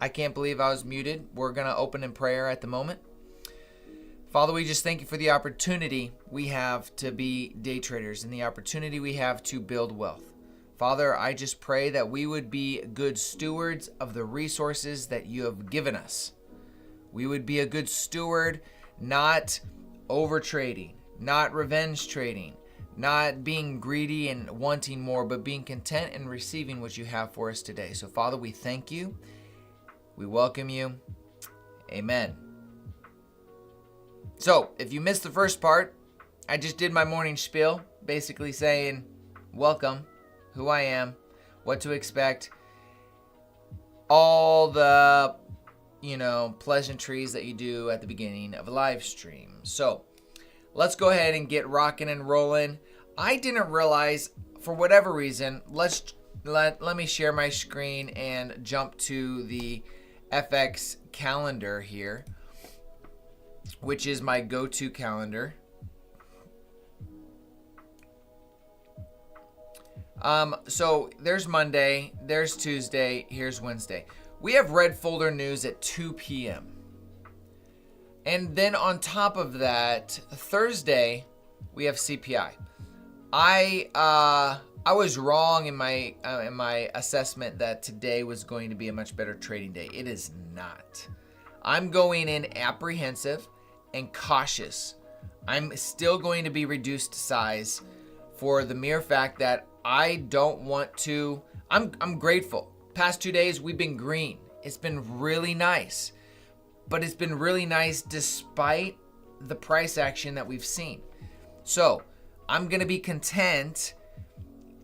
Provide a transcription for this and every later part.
I can't believe I was muted. We're going to open in prayer at the moment. Father, we just thank you for the opportunity we have to be day traders and the opportunity we have to build wealth. Father, I just pray that we would be good stewards of the resources that you have given us. We would be a good steward, not over trading, not revenge trading, not being greedy and wanting more, but being content and receiving what you have for us today. So, Father, we thank you. We welcome you. Amen. So, if you missed the first part, I just did my morning spiel, basically saying, welcome, who I am, what to expect, all the, pleasantries that you do at the beginning of a live stream. So, let's go ahead and get rocking and rolling. I didn't realize, for whatever reason, let me share my screen and jump to the FX calendar here, which is my go-to calendar. So there's Monday, there's Tuesday, here's Wednesday. We have red folder news at 2 p.m. And then on top of that, Thursday, we have CPI. I was wrong in my assessment that today was going to be a much better trading day. It is not. I'm going in apprehensive and cautious. I'm still going to be reduced size for the mere fact that I don't want to. I'm grateful. Past 2 days we've been green. It's been really nice. But it's been really nice despite the price action that we've seen. So I'm going to be content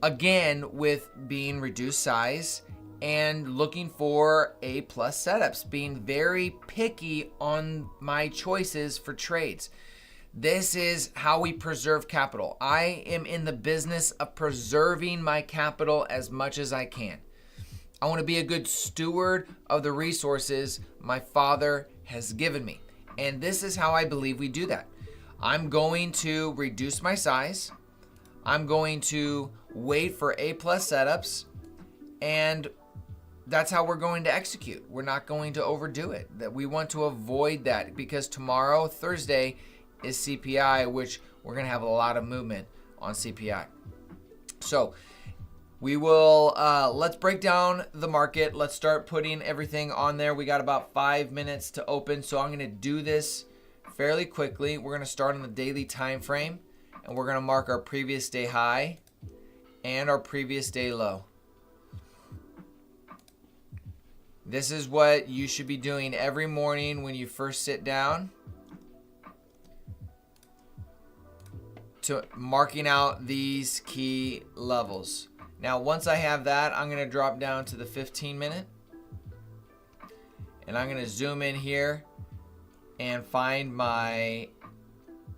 again with being reduced size and looking for A+ setups, being very picky on my choices for trades. This is how we preserve capital. I am in the business of preserving my capital as much as I can. I want to be a good steward of the resources my Father has given me. And this is how I believe we do that. I'm going to reduce my size. I'm going to wait for A+ setups. And that's how we're going to execute. We're not going to overdo it. That we want to avoid that because tomorrow, Thursday, is CPI, which we're going to have a lot of movement on CPI. So we will, let's break down the market. Let's start putting everything on there. We got about 5 minutes to open. So I'm going to do this fairly quickly. We're going to start on the daily time frame and we're going to mark our previous day high and our previous day low. This is what you should be doing every morning when you first sit down, to marking out these key levels. Now, once I have that, I'm going to drop down to the 15 minute and I'm going to zoom in here and find my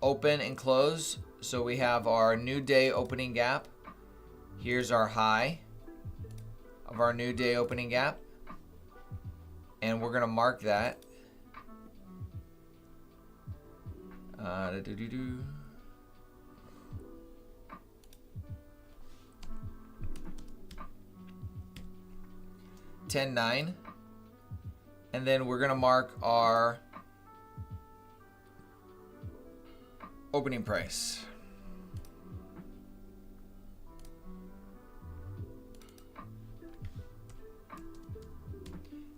open and close. So we have our new day opening gap. Here's our high of our new day opening gap. And we're going to mark that. 10.9. And then we're going to mark our opening price.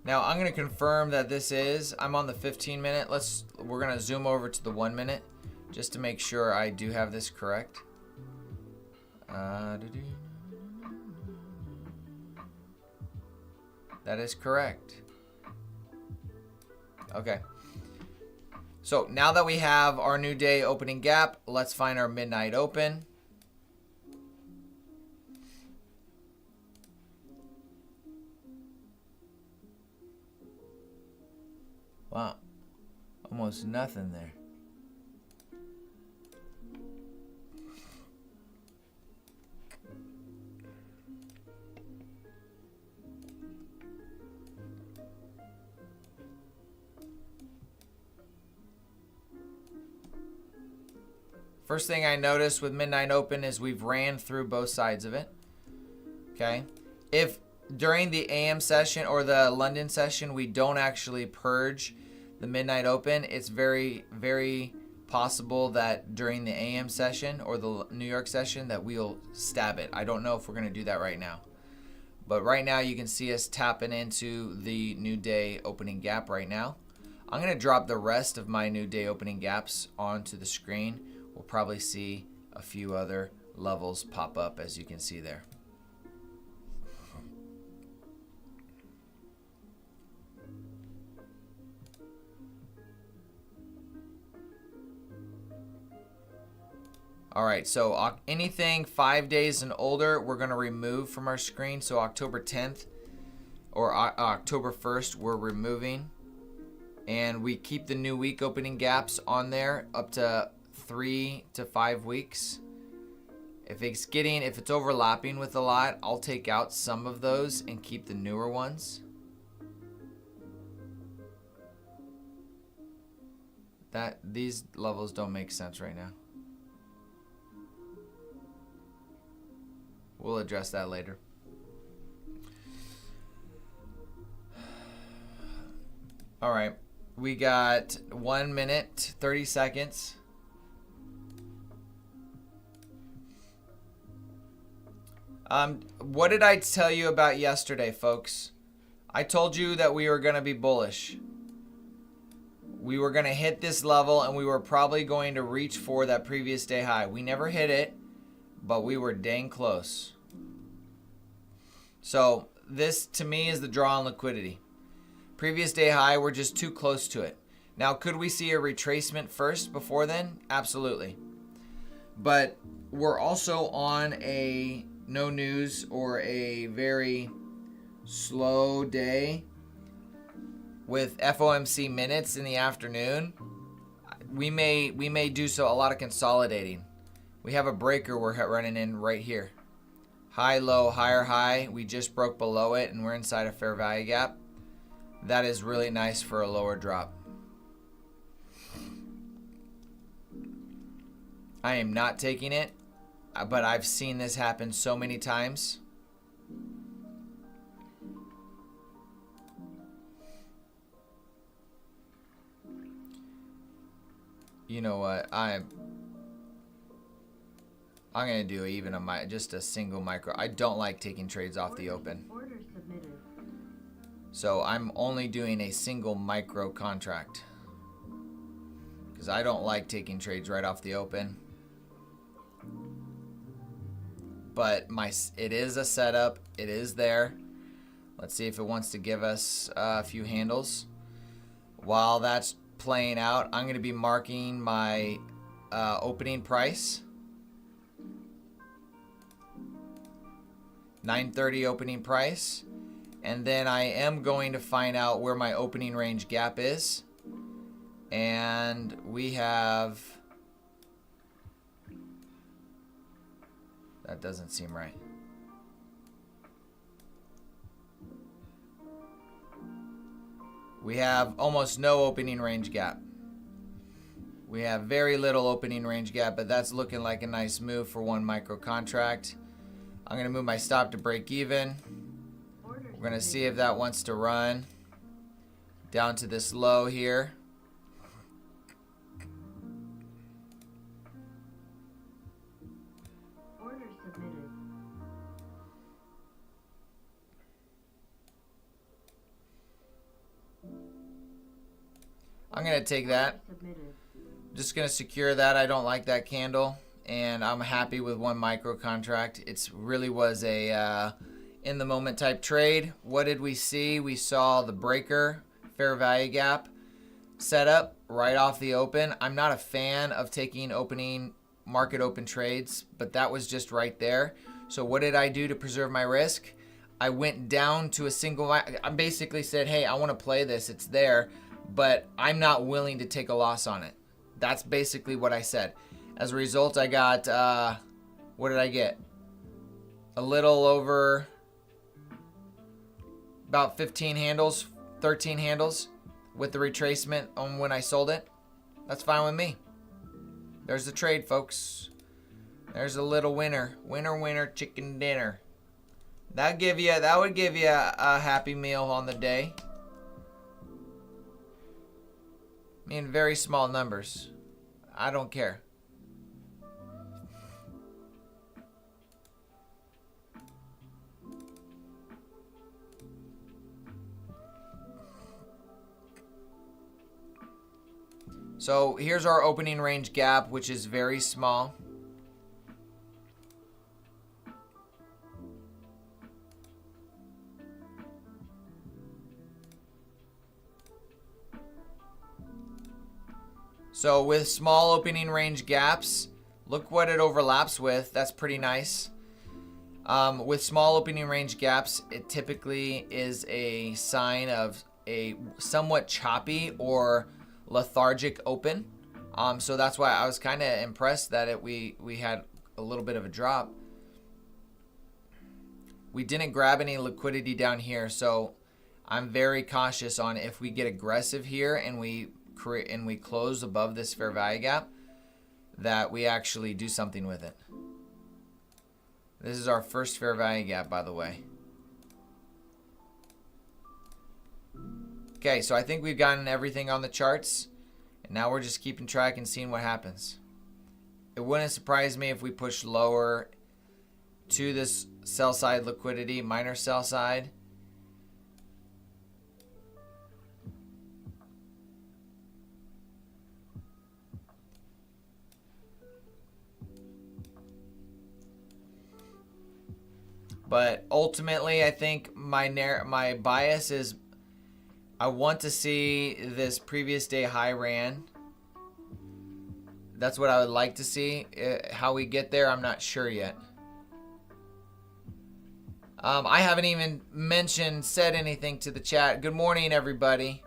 Now I'm going to confirm that I'm on the 15 minute. We're going to zoom over to the 1 minute just to make sure I do have this correct. That is correct. Okay. So now that we have our new day opening gap, let's find our midnight open. Wow, almost nothing there. First thing I noticed with midnight open is we've ran through both sides of it. Okay. If during the AM session or the London session, we don't actually purge the midnight open. It's very, very possible that during the AM session or the New York session that we'll stab it. I don't know if we're going to do that right now. But right now you can see us tapping into the new day opening gap right now. I'm going to drop the rest of my new day opening gaps onto the screen. We'll probably see a few other levels pop up, as you can see there. All right, so anything 5 days and older, we're going to remove from our screen. So October 10th or October 1st, we're removing. And we keep the new week opening gaps on there up to 3 to 5 weeks. If it's overlapping with a lot, I'll take out some of those and keep the newer ones. These levels don't make sense right now. We'll address that later. All right, we got 1 minute, 30 seconds. What did I tell you about yesterday, folks? I told you that we were going to be bullish. We were going to hit this level and we were probably going to reach for that previous day high. We never hit it, but we were dang close. So this to me is the draw on liquidity. Previous day high, we're just too close to it. Now, could we see a retracement first before then? Absolutely. But we're also on a no news or a very slow day with FOMC minutes in the afternoon. We may do so a lot of consolidating. We have a breaker we're running in right here. High, low, higher, high. We just broke below it and we're inside a fair value gap. That is really nice for a lower drop. I am not taking it, but I've seen this happen so many times. You know what? I'm gonna do even just a single micro. I don't like taking trades off the open. So I'm only doing a single micro contract because I don't like taking trades right off the open. But it is a setup. It is there. Let's see if it wants to give us a few handles. While that's playing out, I'm going to be marking my opening price. 930 opening price. And then I am going to find out where my opening range gap is. And we have... That doesn't seem right. We have almost no opening range gap. We have very little opening range gap, but that's looking like a nice move for one micro contract. I'm going to move my stop to break even. We're going to see if that wants to run down to this low here. I'm going to take that. Just going to secure that. I don't like that candle. And I'm happy with one micro contract. It really was a in the moment type trade. What did we see? We saw the breaker, fair value gap set up right off the open. I'm not a fan of taking market open trades, but that was just right there. So what did I do to preserve my risk? I went down to a single. I basically said, hey, I want to play this. It's there, but I'm not willing to take a loss on it. That's basically what I said. As a result, I got, what did I get? A little over about 15 handles, 13 handles with the retracement on when I sold it. That's fine with me. There's the trade, folks. There's a little winner. Winner, winner, chicken dinner. That would give you a happy meal on the day. I mean, very small numbers. I don't care. So here's our opening range gap, which is very small. So with small opening range gaps, look what it overlaps with. That's pretty nice. With small opening range gaps, it typically is a sign of a somewhat choppy or lethargic open. So that's why I was kind of impressed that we had a little bit of a drop. We didn't grab any liquidity down here, so I'm very cautious on if we get aggressive here and we close above this fair value gap, that we actually do something with it. This is our first fair value gap, by the way. Okay, so I think we've gotten everything on the charts, and now we're just keeping track and seeing what happens. It wouldn't surprise me if we push lower to this sell side liquidity, minor sell side. But ultimately, I think my bias is I want to see this previous day high ran. That's what I would like to see. How we get there, I'm not sure yet. I haven't even said anything to the chat. Good morning, everybody.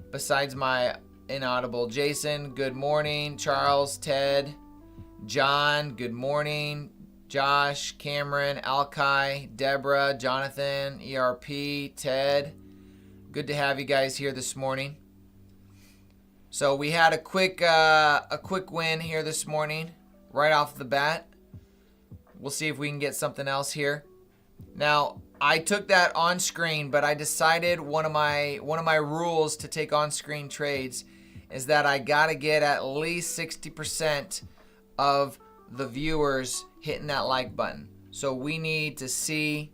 Besides my inaudible. Jason, good morning. Charles, Ted, John, good morning. Josh, Cameron, Alkai, Deborah, Jonathan, ERP, Ted. Good to have you guys here this morning. So we had a quick win here this morning, right off the bat. We'll see if we can get something else here. Now, I took that on screen, but I decided one of my rules to take on screen trades is that I gotta get at least 60% of the viewers hitting that like button. So we need to see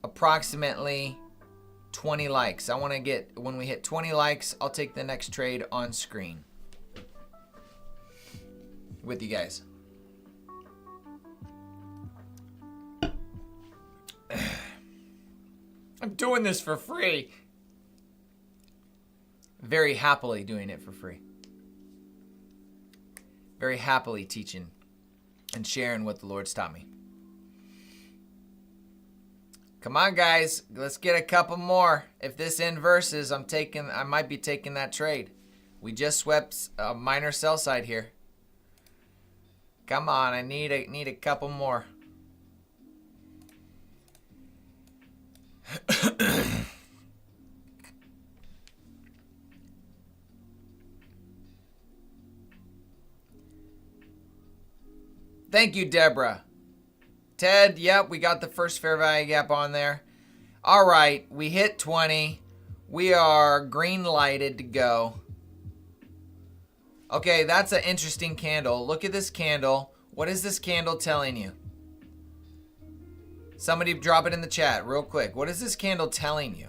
approximately 20 likes. I want to get, when we hit 20 likes, I'll take the next trade on screen with you guys. I'm doing this for free. Very happily doing it for free. Very happily teaching and sharing what the Lord's taught me. Come on, guys. Let's get a couple more. If this inverses, I might be taking that trade. We just swept a minor sell side here. Come on, I need a couple more. Thank you, Deborah. Ted, yep, we got the first fair value gap on there. All right, we hit 20. We are green lighted to go. Okay, that's an interesting candle. Look at this candle. What is this candle telling you? Somebody drop it in the chat real quick. What is this candle telling you?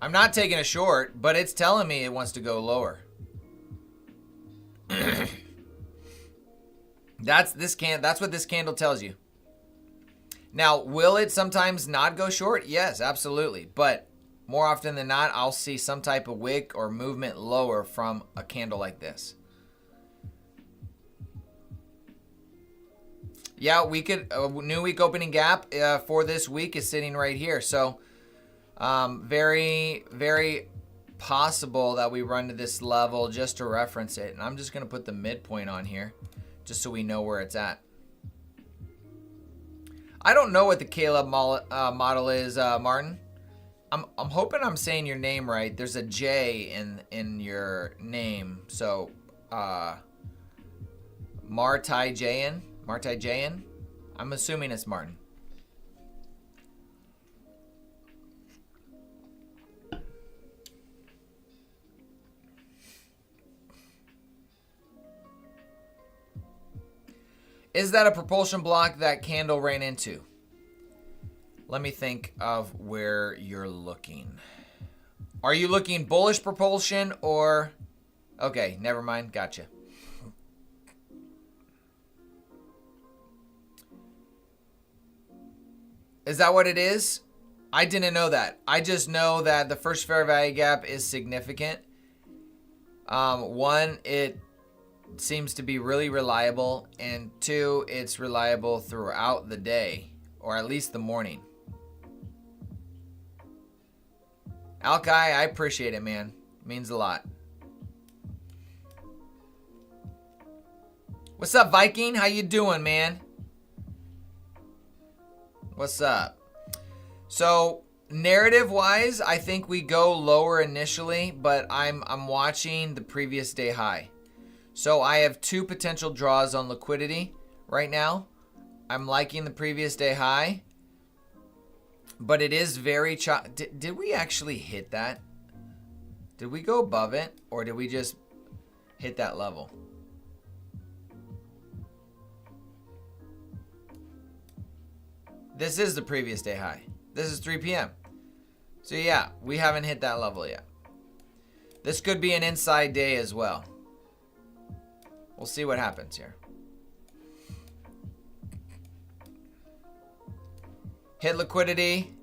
I'm not taking a short, but it's telling me it wants to go lower. That's what this candle tells you. Now, will it sometimes not go short? Yes, absolutely. But more often than not, I'll see some type of wick or movement lower from a candle like this. Yeah, we could, a new week opening gap for this week is sitting right here. So very, very possible that we run to this level just to reference it. And I'm just going to put the midpoint on here just so we know where it's at. I don't know what the Caleb model is, Martin. I'm hoping I'm saying your name right. There's a J in your name. So Martai Jayan. I'm assuming it's Martin. Is that a propulsion block that candle ran into? Let me think of where you're looking. Are you looking bullish propulsion or... Okay, never mind. Gotcha. Is that what it is? I didn't know that. I just know that the first fair value gap is significant. One, it seems to be really reliable, and two, it's reliable throughout the day, or at least the morning. Alki, I appreciate it, man. It means a lot. What's up, Viking? How you doing, man? What's up? So, narrative-wise, I think we go lower initially, but I'm watching the previous day high. So I have two potential draws on liquidity right now. I'm liking the previous day high, but it is very did we actually hit that? Did we go above it, or did we just hit that level? This is the previous day high. This is 3 p.m. So yeah, we haven't hit that level yet. This could be an inside day as well. We'll see what happens here. Hit liquidity,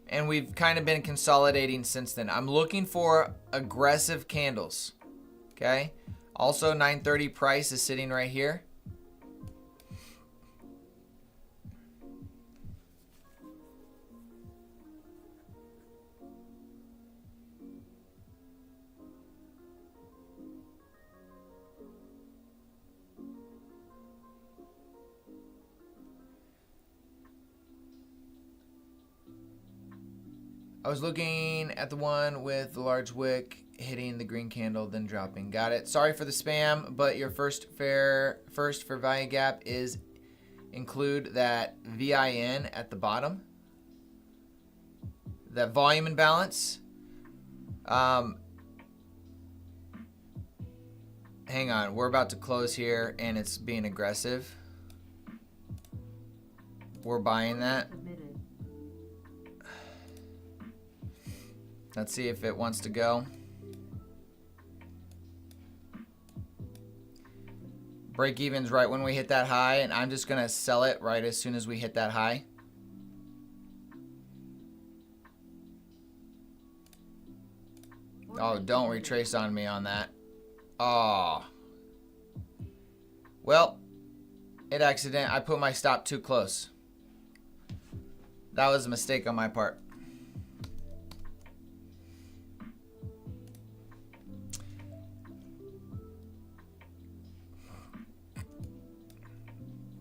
and we've kind of been consolidating since then. I'm looking for aggressive candles. Okay? Also, 930 price is sitting right here. I was looking at the one with the large wick hitting the green candle, then dropping. Got it. Sorry for the spam, but your first fair value gap is include that VIN at the bottom. That volume imbalance. Hang on. We're about to close here, and it's being aggressive. We're buying that. Let's see if it wants to go. Break even's right when we hit that high, and I'm just gonna sell it right as soon as we hit that high. Oh, don't retrace on me on that. Oh. Well, I put my stop too close. That was a mistake on my part.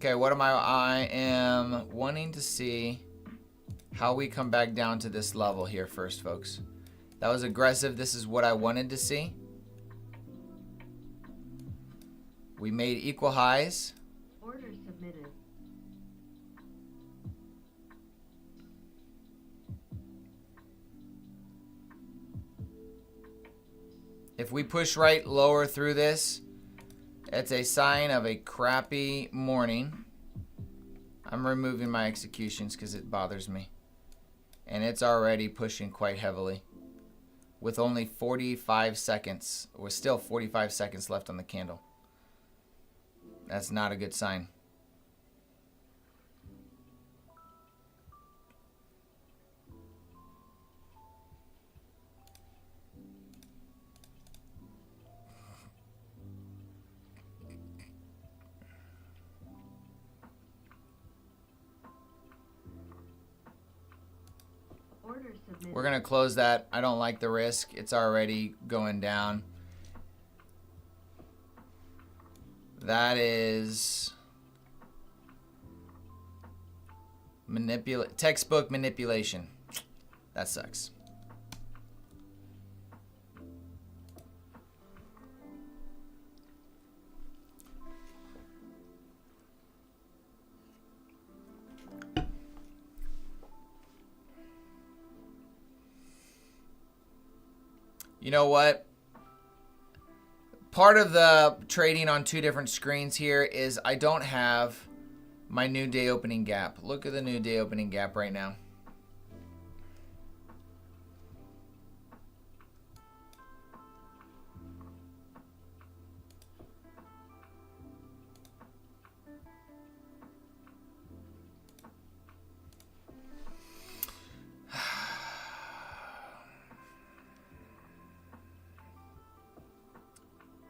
Okay, what am I am wanting to see how we come back down to this level here first, folks. That was aggressive. This is what I wanted to see. We made equal highs. Order submitted. If we push right lower through this, it's a sign of a crappy morning. I'm removing my executions because it bothers me. And it's already pushing quite heavily. With only 45 seconds, or still 45 seconds left on the candle. That's not a good sign. We're going to close that. I don't like the risk. It's already going down. That is textbook manipulation. That sucks. You know what? Part of the trading on two different screens here is I don't have my new day opening gap. Look at the new day opening gap right now.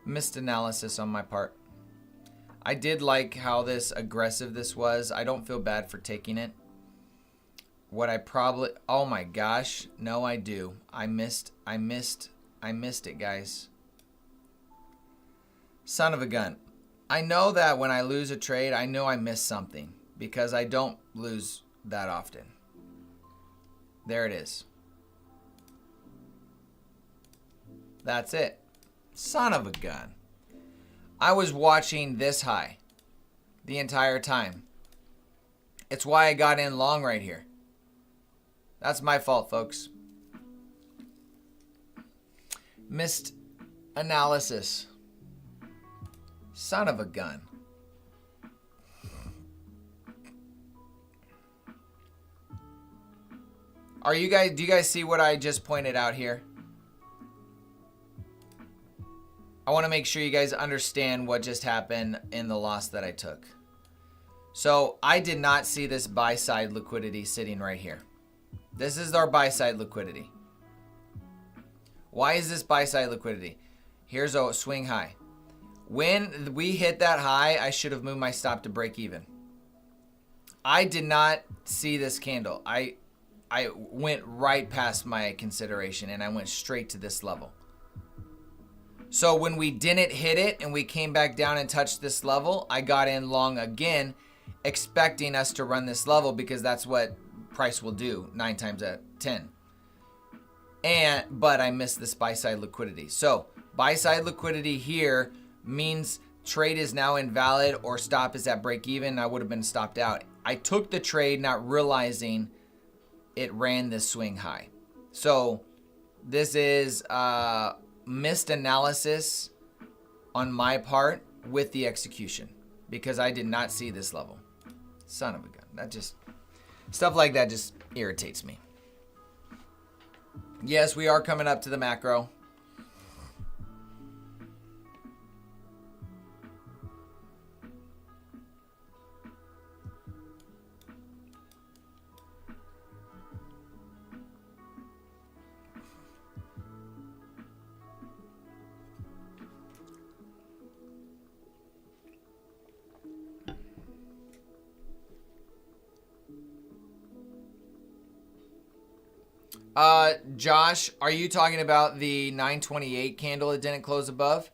Missed analysis on my part. I did like how aggressive this was. I don't feel bad for taking it. What I probably, oh my gosh, no I do. I missed it, guys. Son of a gun. I know that when I lose a trade, I know I missed something because I don't lose that often. There it is. That's it. Son of a gun. I was watching this high the entire time. It's why I got in long right here. That's my fault, folks. Missed analysis. Son of a gun. Do you guys see what I just pointed out here? I want to make sure you guys understand what just happened in the loss that I took. So I did not see this buy side liquidity sitting right here. This is our buy side liquidity. Why is this buy side liquidity? Here's a swing high. When we hit that high, I should have moved my stop to break even. I did not see this candle. I went right past my consideration and I went straight to this level. So when we didn't hit it and we came back down and touched this level, I got in long again, expecting us to run this level because that's what price will do 9 times out of 10. But I missed this buy side liquidity. So buy side liquidity here means trade is now invalid or stop is at break even. I would have been stopped out. I took the trade not realizing it ran this swing high. So this is missed analysis on my part with the execution because I did not see this level. Son of a gun. That just, stuff like that just irritates me. Yes, we are coming up to the macro. Josh, are you talking about the 928 candle that didn't close above?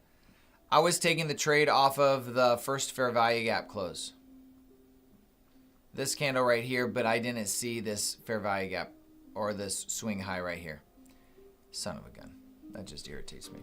I was taking the trade off of the first fair value gap close. This candle right here, but I didn't see this fair value gap or this swing high right here. Son of a gun. That just irritates me.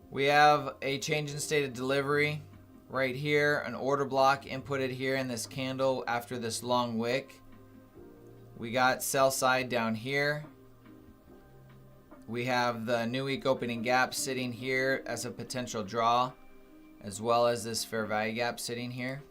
We have a change in state of delivery right here, an order block inputted here in this candle after this long wick. We got sell side down here. We have the new week opening gap sitting here as a potential draw, as well as this fair value gap sitting here.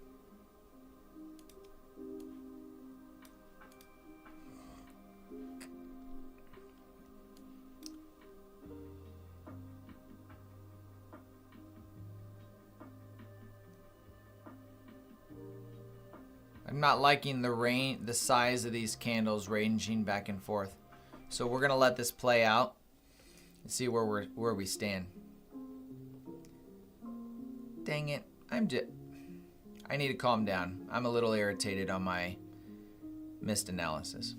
I'm not liking the size of these candles ranging back and forth. So we're gonna let this play out and see where we stand. Dang it! I need to calm down. I'm a little irritated on my missed analysis.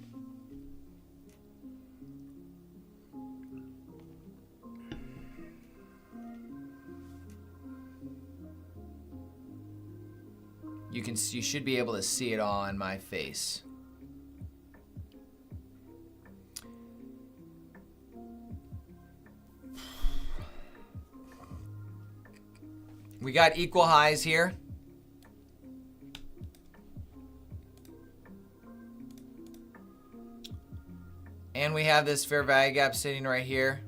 You should be able to see it all on my face. We got equal highs here. And we have this fair value gap sitting right here.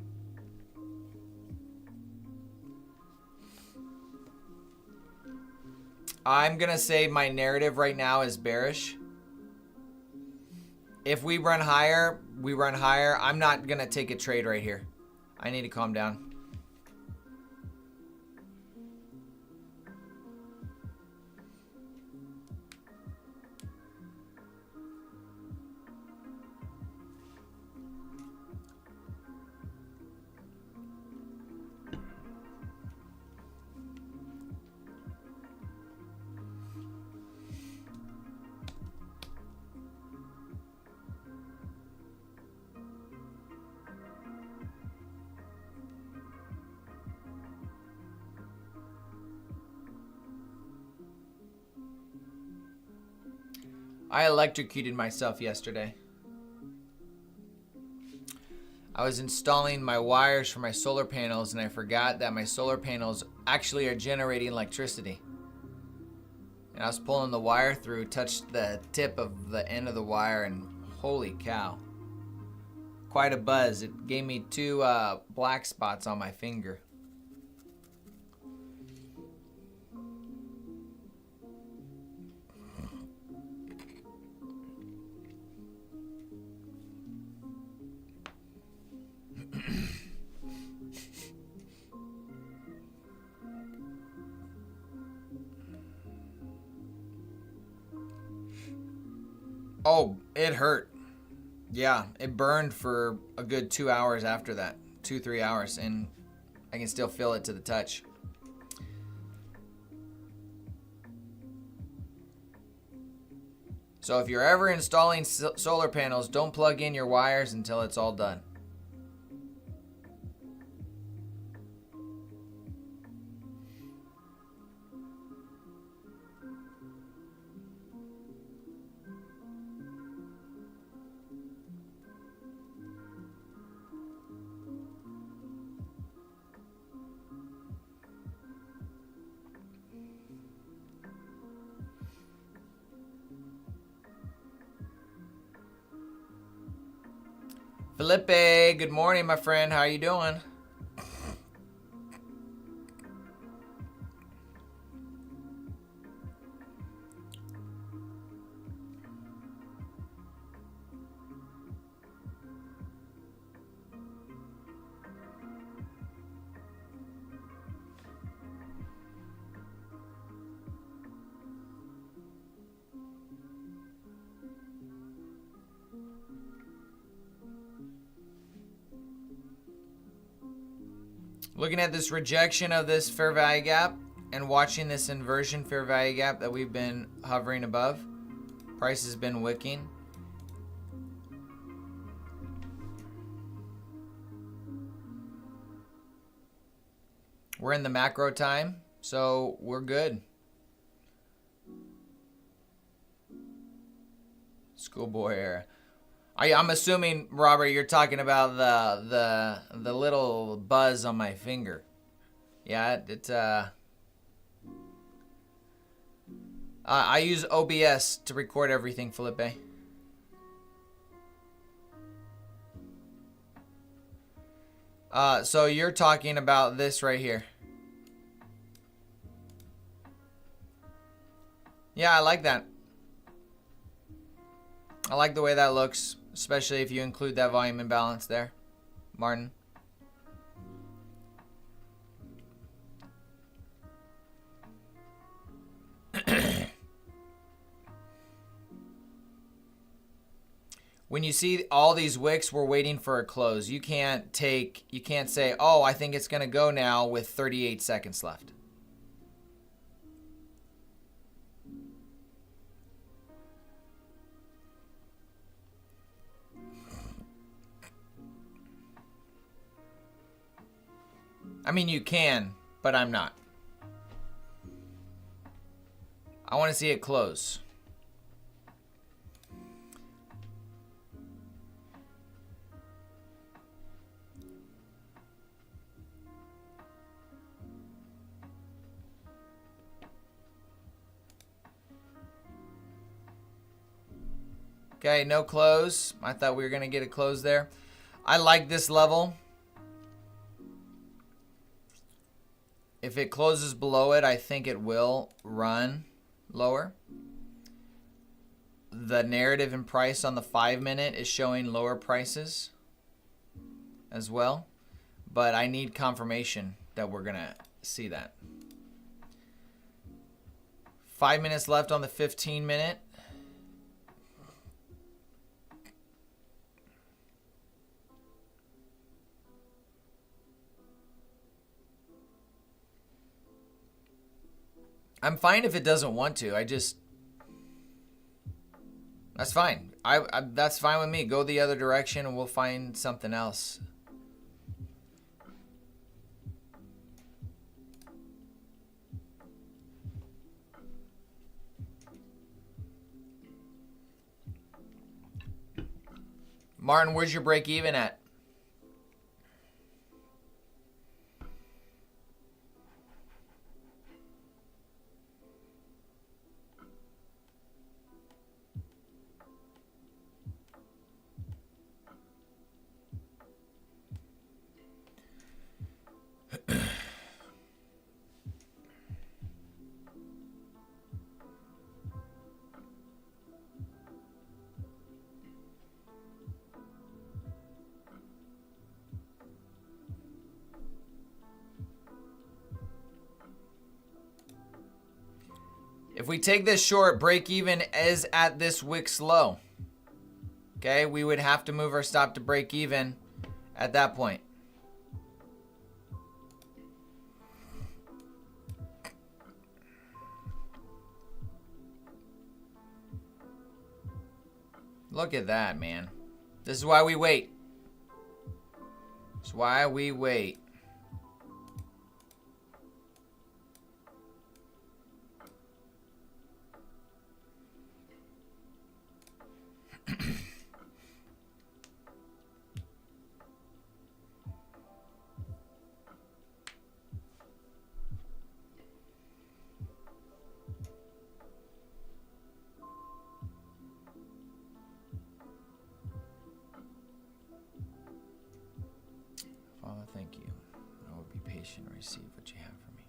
I'm going to say my narrative right now is bearish. If we run higher, we run higher. I'm not going to take a trade right here. I need to calm down. I electrocuted myself yesterday. I was installing my wires for my solar panels and I forgot that my solar panels actually are generating electricity. And I was pulling the wire through, touched the tip of the end of the wire, and holy cow. Quite a buzz. It gave me 2 black spots on my finger. Oh, it hurt. Yeah, it burned for a good 2 hours after that. 2-3 hours, and I can still feel it to the touch. So if you're ever installing solar panels, don't plug in your wires until it's all done. Felipe, good morning, my friend. How are you doing? Looking at this rejection of this fair value gap and watching this inversion fair value gap that we've been hovering above. Price has been wicking. We're in the macro time, so we're good. Schoolboy era. I'm assuming, Robert, you're talking about the little buzz on my finger. Yeah, I use OBS to record everything, Felipe. So you're talking about this right here. Yeah, I like that. I like the way that looks, especially if you include that volume imbalance there, Martin. When you see all these wicks, we're waiting for a close. You can't say, oh, I think it's going to go now with 38 seconds left. I mean, you can, but I'm not. I want to see it close. Okay, no close. I thought we were going to get a close there. I like this level. If it closes below it, I think it will run lower. The narrative and price on the 5-minute is showing lower prices as well. But I need confirmation that we're going to see that. 5 minutes left on the 15-minute. I'm fine if it doesn't want to. That's fine. That's fine with me. Go the other direction and we'll find something else. Martin, where's your break even at? If we take this short, break even is at this Wix low. Okay, we would have to move our stop to break even at that point. Look at that, man. This is why we wait. This is why we wait. Father, thank you. I will be patient and receive what you have for me.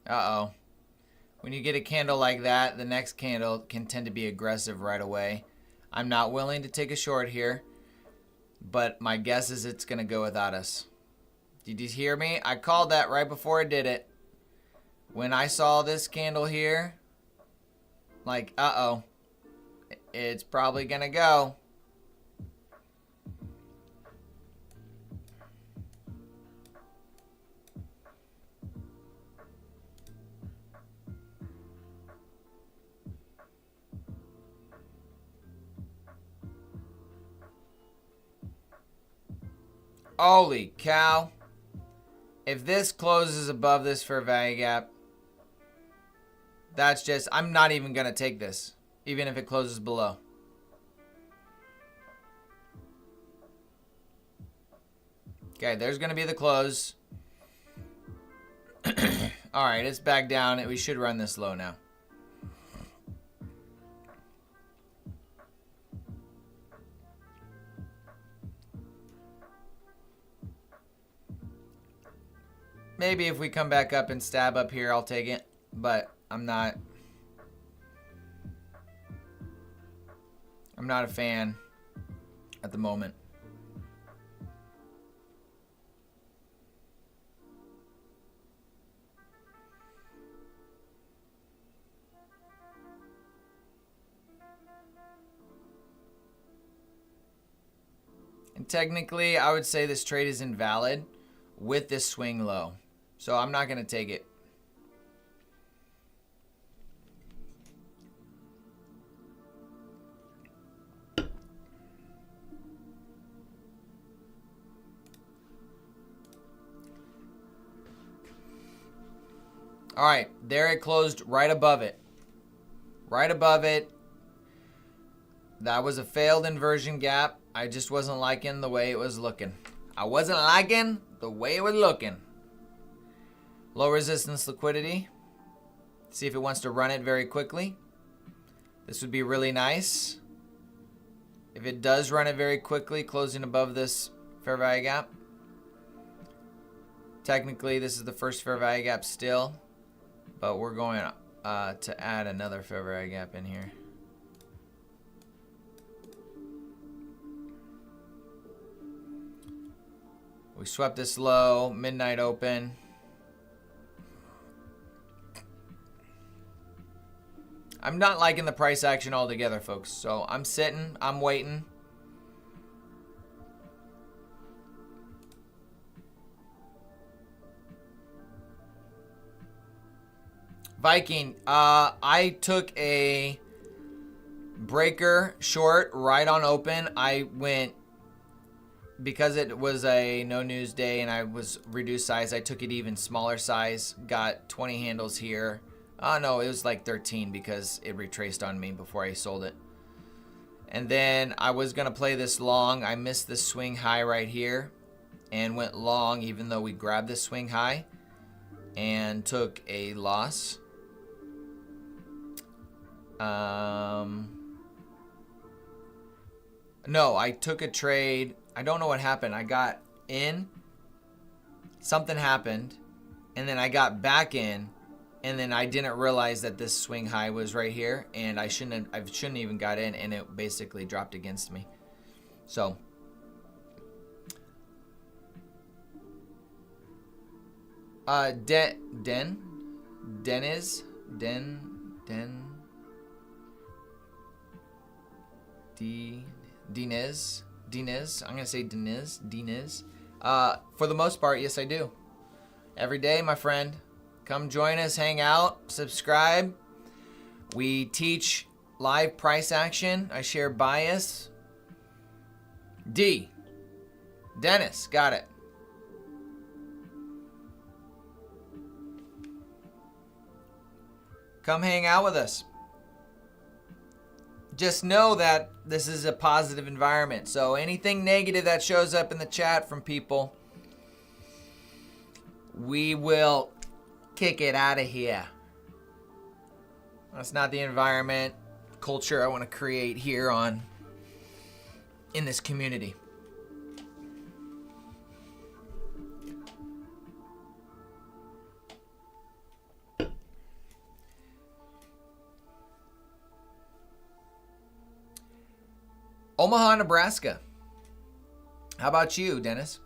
Uh-oh. When you get a candle like that, the next candle can tend to be aggressive right away. I'm not willing to take a short here, but my guess is it's going to go without us. Did you hear me? I called that right before I did it. When I saw this candle here, like, uh-oh, it's probably going to go. Holy cow. If this closes above this fair value gap, that's just, I'm not even going to take this, even if it closes below. Okay, there's going to be the close. All right, it's back down. We should run this low now. Maybe if we come back up and stab up here, I'll take it. But I'm not a fan at the moment. And technically, I would say this trade is invalid with this swing low. So I'm not going to take it. All right, there it closed right above it. Right above it. That was a failed inversion gap. I just wasn't liking the way it was looking. I wasn't liking the way it was looking. Low resistance liquidity. See if it wants to run it very quickly. This would be really nice. If it does run it very quickly, closing above this fair value gap. Technically, this is the first fair value gap still. But we're going to add another fair value gap in here. We swept this low, midnight open. I'm not liking the price action altogether, folks. So I'm sitting, I'm waiting. Viking, I took a breaker short right on open. I went, because it was a no news day and I was reduced size, I took it even smaller size. Got 20 handles here. Oh no, it was like 13 because it retraced on me before I sold it. And then I was going to play this long. I missed the swing high right here and went long even though we grabbed the swing high and took a loss. No, I took a trade. I don't know what happened. I got in, something happened, and then I got back in, and then I didn't realize that this swing high was right here, and I shouldn't even got in, and it basically dropped against me. So Diniz. I'm going to say Diniz. For the most part, yes, I do. Every day, my friend. Come join us, hang out, subscribe. We teach live price action. I share bias. Dennis, got it. Come hang out with us. Just know that this is a positive environment. So anything negative that shows up in the chat from people, we will kick it out of here. That's not the environment, culture I want to create here in this community. Omaha, Nebraska. How about you, Dennis?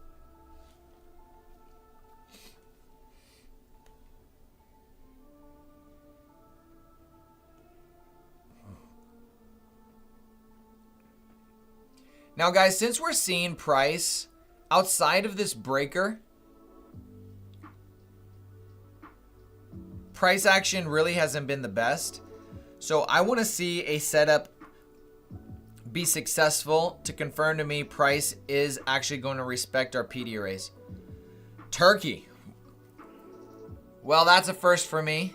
Now, guys, since we're seeing price outside of this breaker, price action really hasn't been the best. So I want to see a setup be successful to confirm to me price is actually going to respect our PD arrays. Turkey. Well, that's a first for me.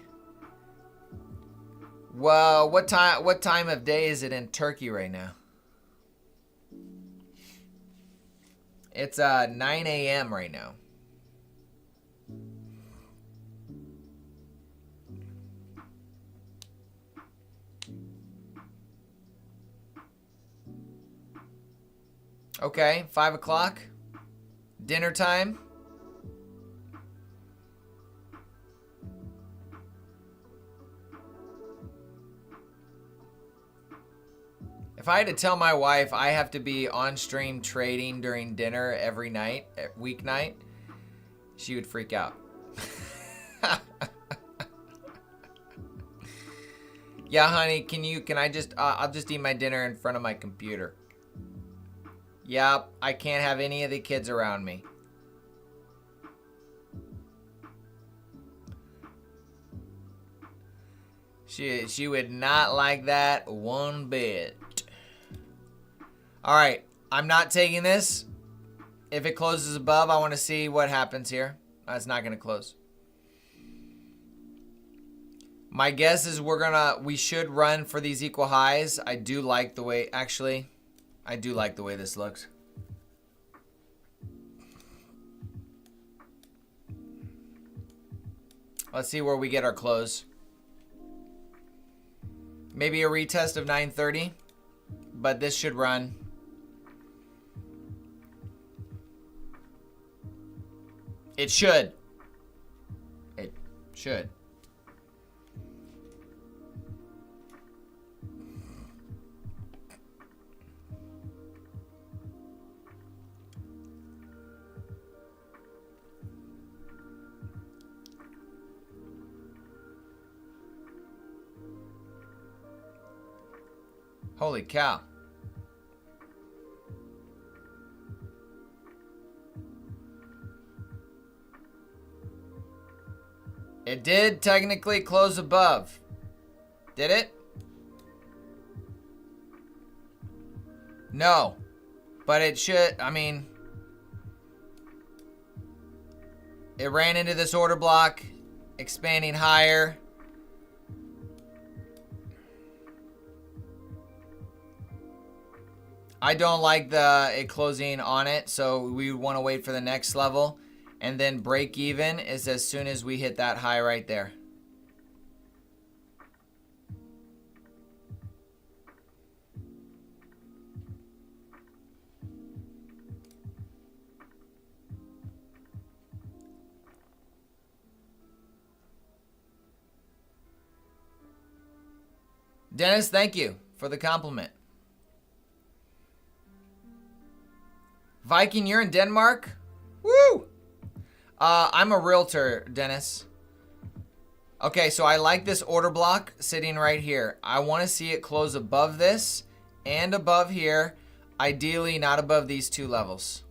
Well, what time of day is it in Turkey right now? It's 9 a.m. right now. Okay, 5 o'clock. Dinner time. If I had to tell my wife I have to be on stream trading during dinner every night, weeknight, she would freak out. Yeah, honey, can I just, I'll just eat my dinner in front of my computer. Yep, I can't have any of the kids around me. She would not like that one bit. All right, I'm not taking this. If it closes above, I want to see what happens here. It's not going to close. My guess is we should run for these equal highs. I do like the way, actually, I do like the way this looks. Let's see where we get our close. Maybe a retest of 930, but this should run. It should. It should. Holy cow. It did technically close above. Did it? No. But it should, I mean, it ran into this order block, expanding higher. I don't like it closing on it, so we want to wait for the next level. And then break even is as soon as we hit that high right there. Dennis, thank you for the compliment. Viking, you're in Denmark? Woo! I'm a realtor, Dennis. Okay, so I like this order block sitting right here. I want to see it close above this and above here. Ideally, not above these two levels.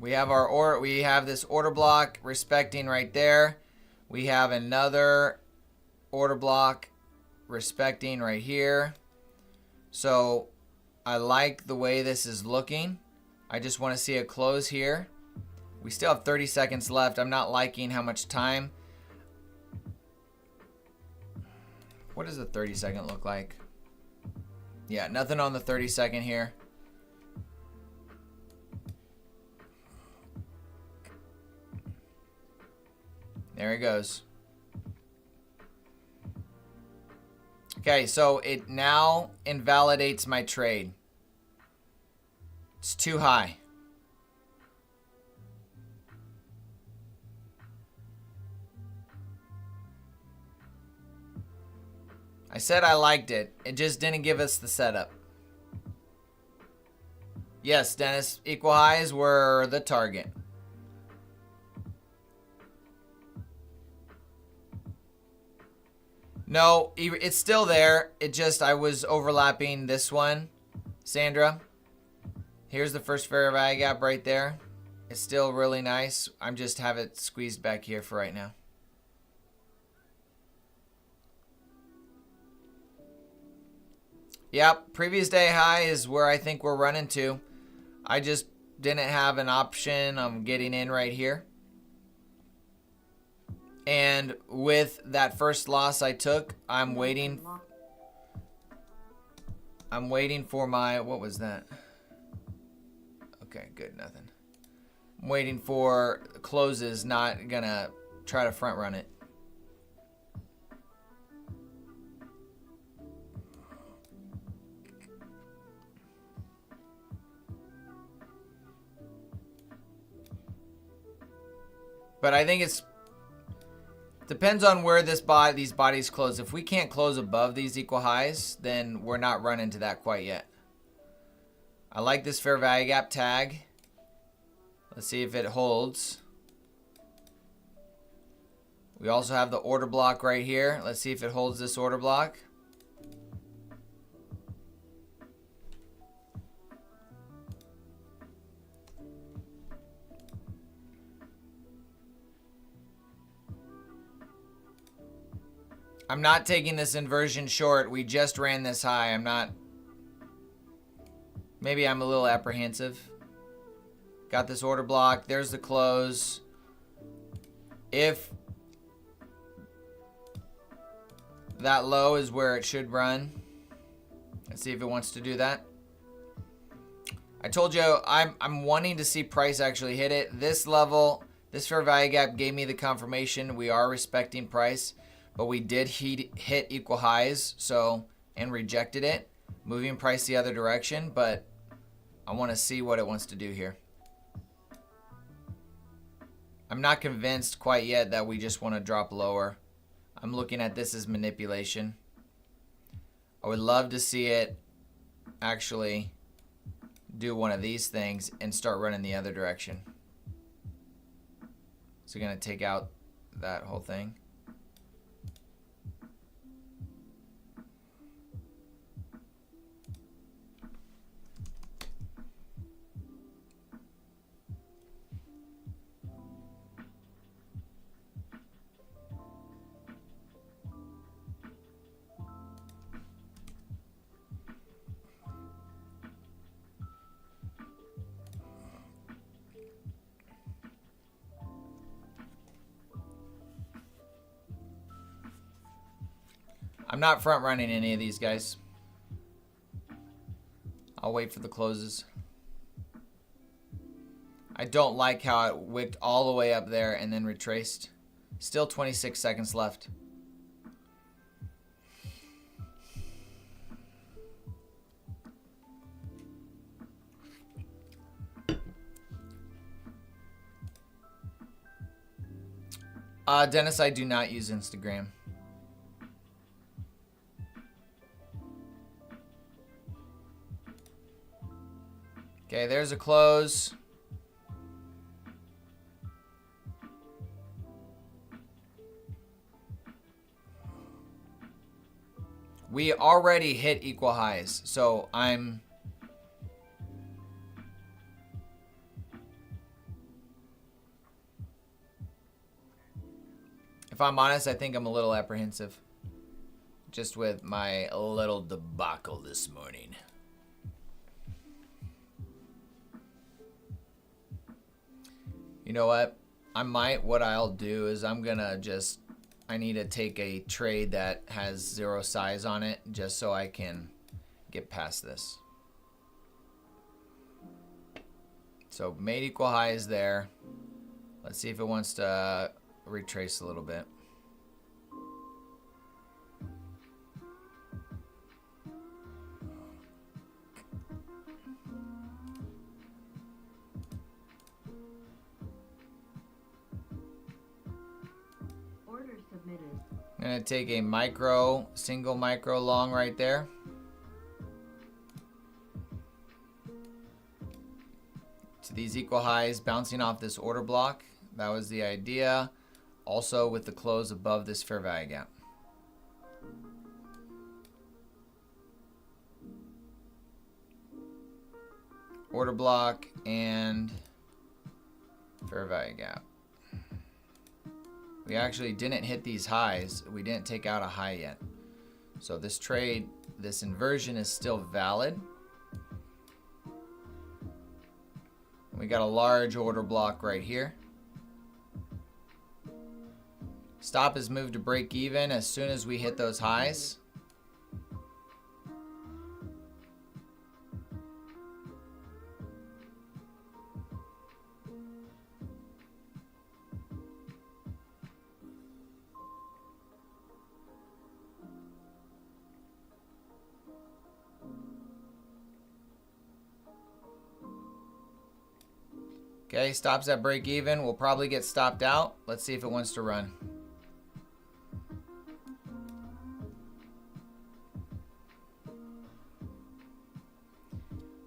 We have this order block respecting right there. We have another order block respecting right here. So I like the way this is looking. I just want to see a close here. We still have 30 seconds left. I'm not liking how much time. What does the 30 second look like? Yeah, nothing on the 30 second here. There he goes. Okay, so it now invalidates my trade. It's too high. I said I liked it. It just didn't give us the setup. Yes, Dennis, equal highs were the target. No, it's still there. It just, I was overlapping this one. Sandra, here's the first fair value gap right there. It's still really nice. I'm just have it squeezed back here for right now. Yep, previous day high is where I think we're running to. I just didn't have an option. I'm getting in right here. And with that first loss I took, I'm waiting for my, what was that? Okay, good, nothing. I'm waiting for closes, not gonna try to front run it. But I think it's Depends on where these bodies close. If we can't close above these equal highs, then we're not running to that quite yet. I like this fair value gap tag. Let's see if it holds. We also have the order block right here. Let's see if it holds this order block. I'm not taking this inversion short. We just ran this high. Maybe I'm a little apprehensive. Got this order block. There's the close. If that low is where it should run. Let's see if it wants to do that. I told you I'm wanting to see price actually hit it. This level, this fair value gap gave me the confirmation we are respecting price. But we did hit equal highs, and rejected it, moving price the other direction. But I want to see what it wants to do here. I'm not convinced quite yet that we just want to drop lower. I'm looking at this as manipulation. I would love to see it actually do one of these things and start running the other direction. So we're going to take out that whole thing. I'm not front running any of these guys. I'll wait for the closes. I don't like how it wicked all the way up there and then retraced. Still 26 seconds left. Dennis, I do not use Instagram. Okay, there's a close. We already hit equal highs, so if I'm honest, I think I'm a little apprehensive just with my little debacle this morning. You know what? What I'll do is I need to take a trade that has 0 size on it just so I can get past this. So made equal highs there. Let's see if it wants to retrace a little bit. I'm going to take a single micro long right there. To these equal highs, bouncing off this order block. That was the idea. Also with the close above this fair value gap. Order block and fair value gap. We actually didn't hit these highs. We didn't take out a high yet. So this trade, this inversion is still valid. We got a large order block right here. Stop is moved to break even as soon as we hit those highs. Okay, stops at break even. We'll probably get stopped out. Let's see if it wants to run.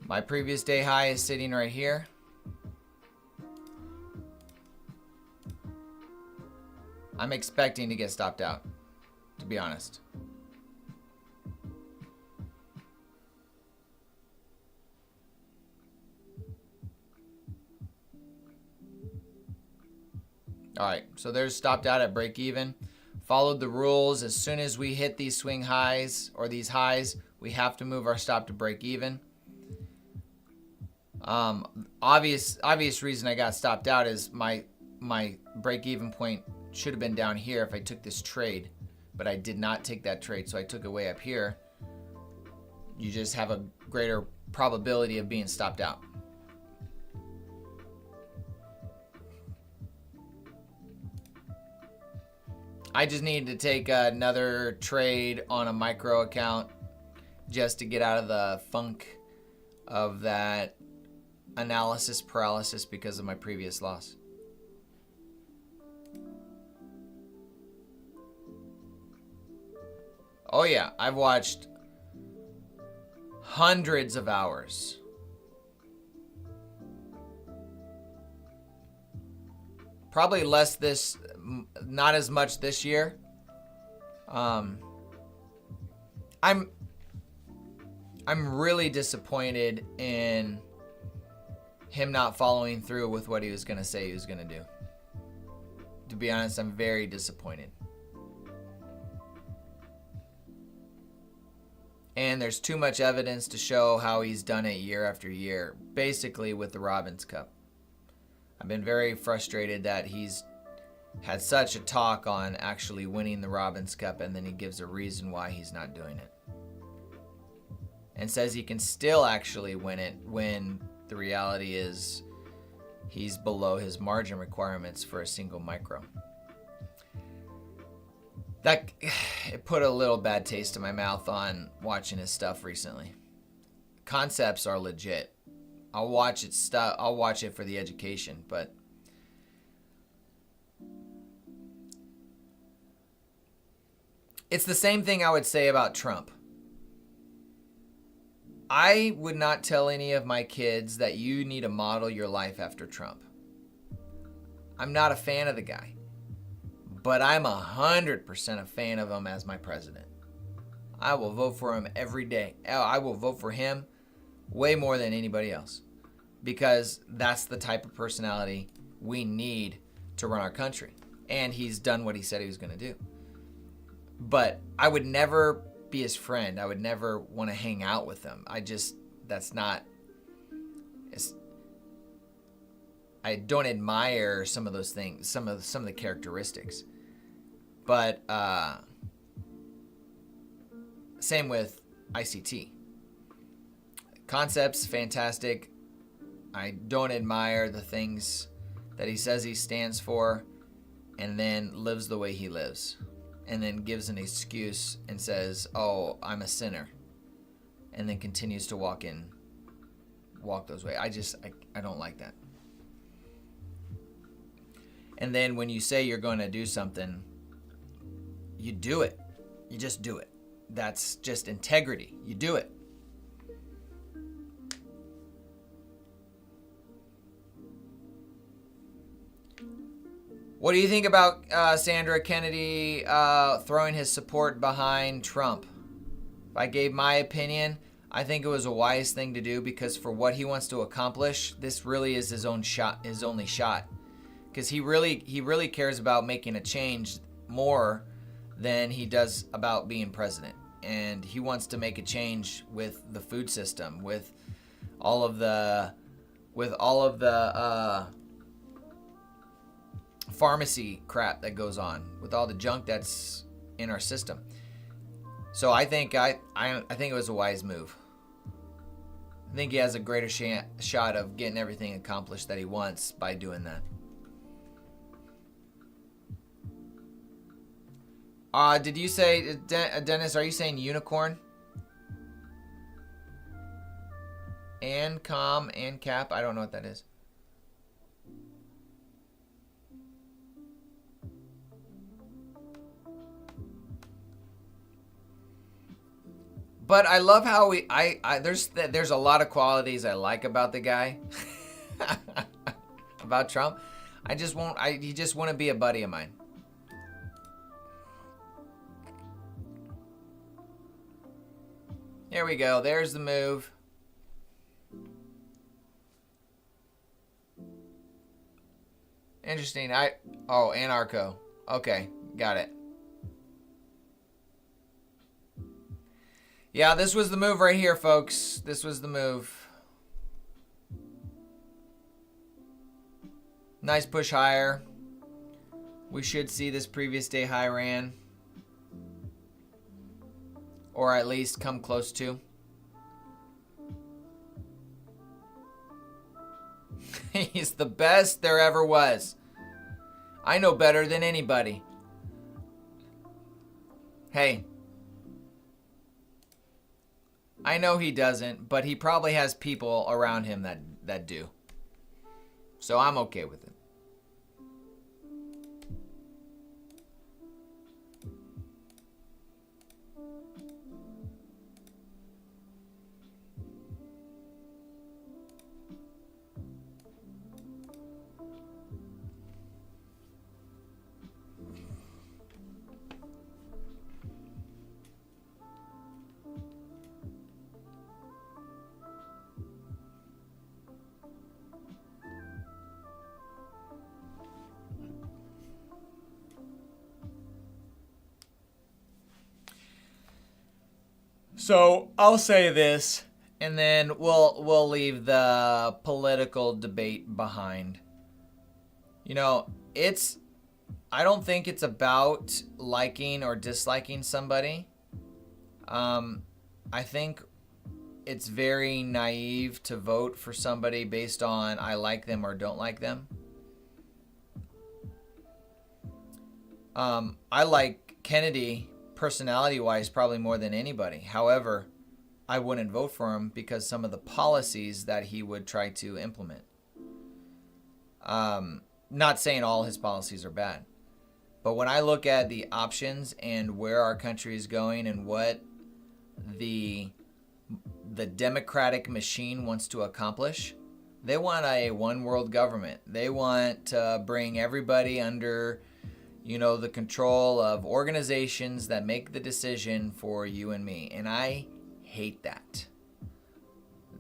My previous day high is sitting right here. I'm expecting to get stopped out, to be honest. All right, so there's stopped out at break even. Followed the rules. As soon as we hit these swing highs or these highs, we have to move our stop to break even. Obvious reason I got stopped out is my break even point should have been down here if I took this trade, but I did not take that trade, so I took it way up here. You just have a greater probability of being stopped out. I just needed to take another trade on a micro account just to get out of the funk of that analysis paralysis because of my previous loss. Oh yeah, I've watched hundreds of hours. Probably less this, not as much this year. I'm really disappointed in him not following through with what he was going to say he was going to do. To be honest, I'm very disappointed. And there's too much evidence to show how he's done it year after year, basically with the Robbins Cup. I've been very frustrated that he's had such a talk on actually winning the Robbins Cup, and then he gives a reason why he's not doing it. And says he can still actually win it when the reality is he's below his margin requirements for a single micro. That it put a little bad taste in my mouth on watching his stuff recently. Concepts are legit. I'll watch it for the education, but it's the same thing I would say about Trump. I would not tell any of my kids that you need to model your life after Trump. I'm not a fan of the guy, but I'm 100% a fan of him as my president. I will vote for him every day. I will vote for him way more than anybody else, because that's the type of personality we need to run our country. And he's done what he said he was going to do. But I would never be his friend. I would never want to hang out with him. That's not, I don't admire some of those things, some of the characteristics. But same with ICT. Concepts, fantastic. I don't admire the things that he says he stands for and then lives the way he lives. And then gives an excuse and says, oh, I'm a sinner. And then continues to walk those ways. I don't like that. And then when you say you're going to do something, you do it. You just do it. That's just integrity. You do it. What do you think about Sandra Kennedy throwing his support behind Trump? If I gave my opinion, I think it was a wise thing to do, because for what he wants to accomplish, this really is his only shot. Because he really cares about making a change more than he does about being president. And he wants to make a change with the food system, with all of the pharmacy crap that goes on, with all the junk that's in our system. So I think it was a wise move. I think he has a greater shot of getting everything accomplished that he wants by doing that. Did you say, Dennis, are you saying unicorn? And com and cap? I don't know what that is. But I love how there's a lot of qualities I like about the guy. About Trump. He just wouldn't be a buddy of mine. Here we go. There's the move. Interesting. Anarcho. Okay, got it. Yeah, this was the move right here, folks. This was the move. Nice push higher. We should see this previous day high ran. Or at least come close to. He's the best there ever was. I know better than anybody. Hey. I know he doesn't, but he probably has people around him that do. So I'm okay with it. So I'll say this, and then we'll leave the political debate behind. You know, I don't think it's about liking or disliking somebody. I think it's very naive to vote for somebody based on I like them or don't like them. I like Kennedy personality-wise probably more than anybody. However, I wouldn't vote for him because some of the policies that he would try to implement. Not saying all his policies are bad. But when I look at the options and where our country is going and what the democratic machine wants to accomplish, they want a one world government. They want to bring everybody under, the control of organizations that make the decision for you and me. And I hate that.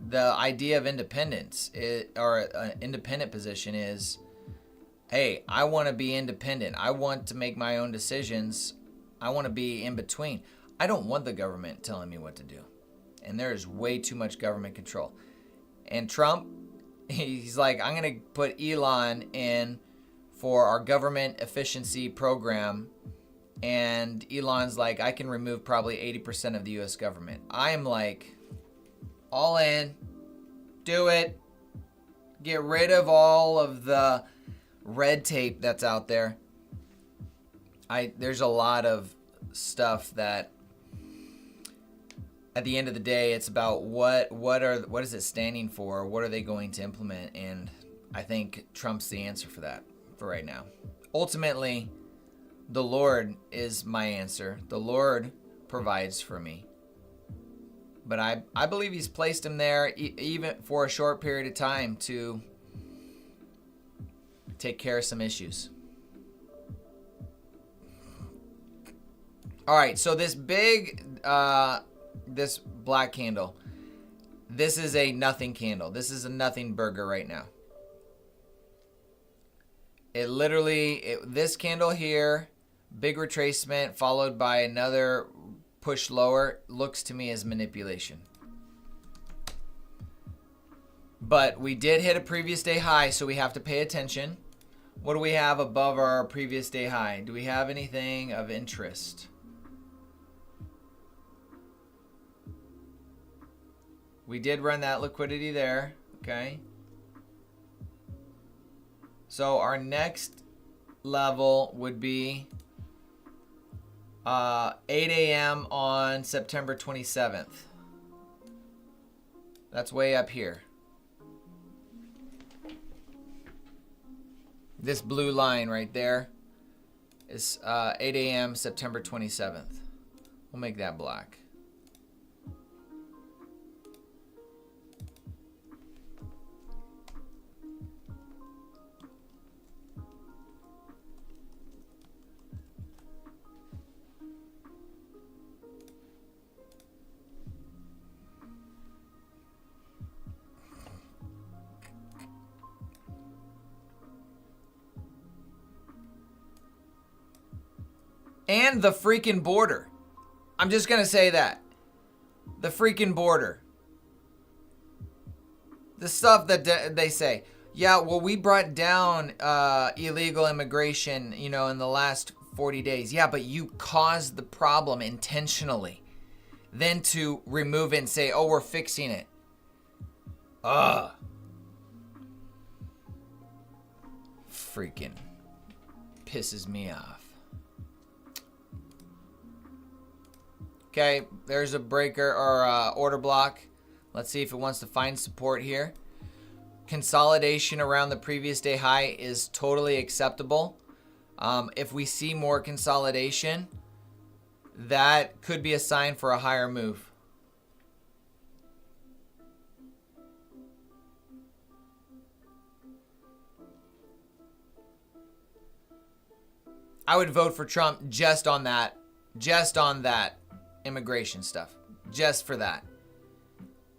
The idea of independence or an independent position is, hey, I want to be independent. I want to make my own decisions. I want to be in between. I don't want the government telling me what to do. And there is way too much government control. And Trump, he's like, I'm going to put Elon in for our government efficiency program. And Elon's like, I can remove probably 80% of the U.S. government. I am like, all in, do it. Get rid of all of the red tape that's out there. There's a lot of stuff that at the end of the day, it's about what is it standing for? What are they going to implement? And I think Trump's the answer for that for right now. Ultimately, the Lord is my answer. The Lord provides for me. But I believe he's placed him there even for a short period of time to take care of some issues. All right, so this big, this black candle, this is a nothing candle. This is a nothing burger right now. It literally, this candle here, big retracement followed by another push lower, looks to me as manipulation. But we did hit a previous day high, so we have to pay attention. What do we have above our previous day high? Do we have anything of interest? We did run that liquidity there, okay? So our next level would be 8 a.m. on September 27th. That's way up here. This blue line right there is 8 a.m. September 27th. We'll make that black. And the freaking border. I'm just going to say that. The freaking border. The stuff that they say. Yeah, well, we brought down illegal immigration, in the last 40 days. Yeah, but you caused the problem intentionally. Then to remove it and say, oh, we're fixing it. Ugh. Freaking pisses me off. Okay, there's a breaker or order block. Let's see if it wants to find support here. Consolidation around the previous day high is totally acceptable. If we see more consolidation, that could be a sign for a higher move. I would vote for Trump just on that immigration stuff, just for that.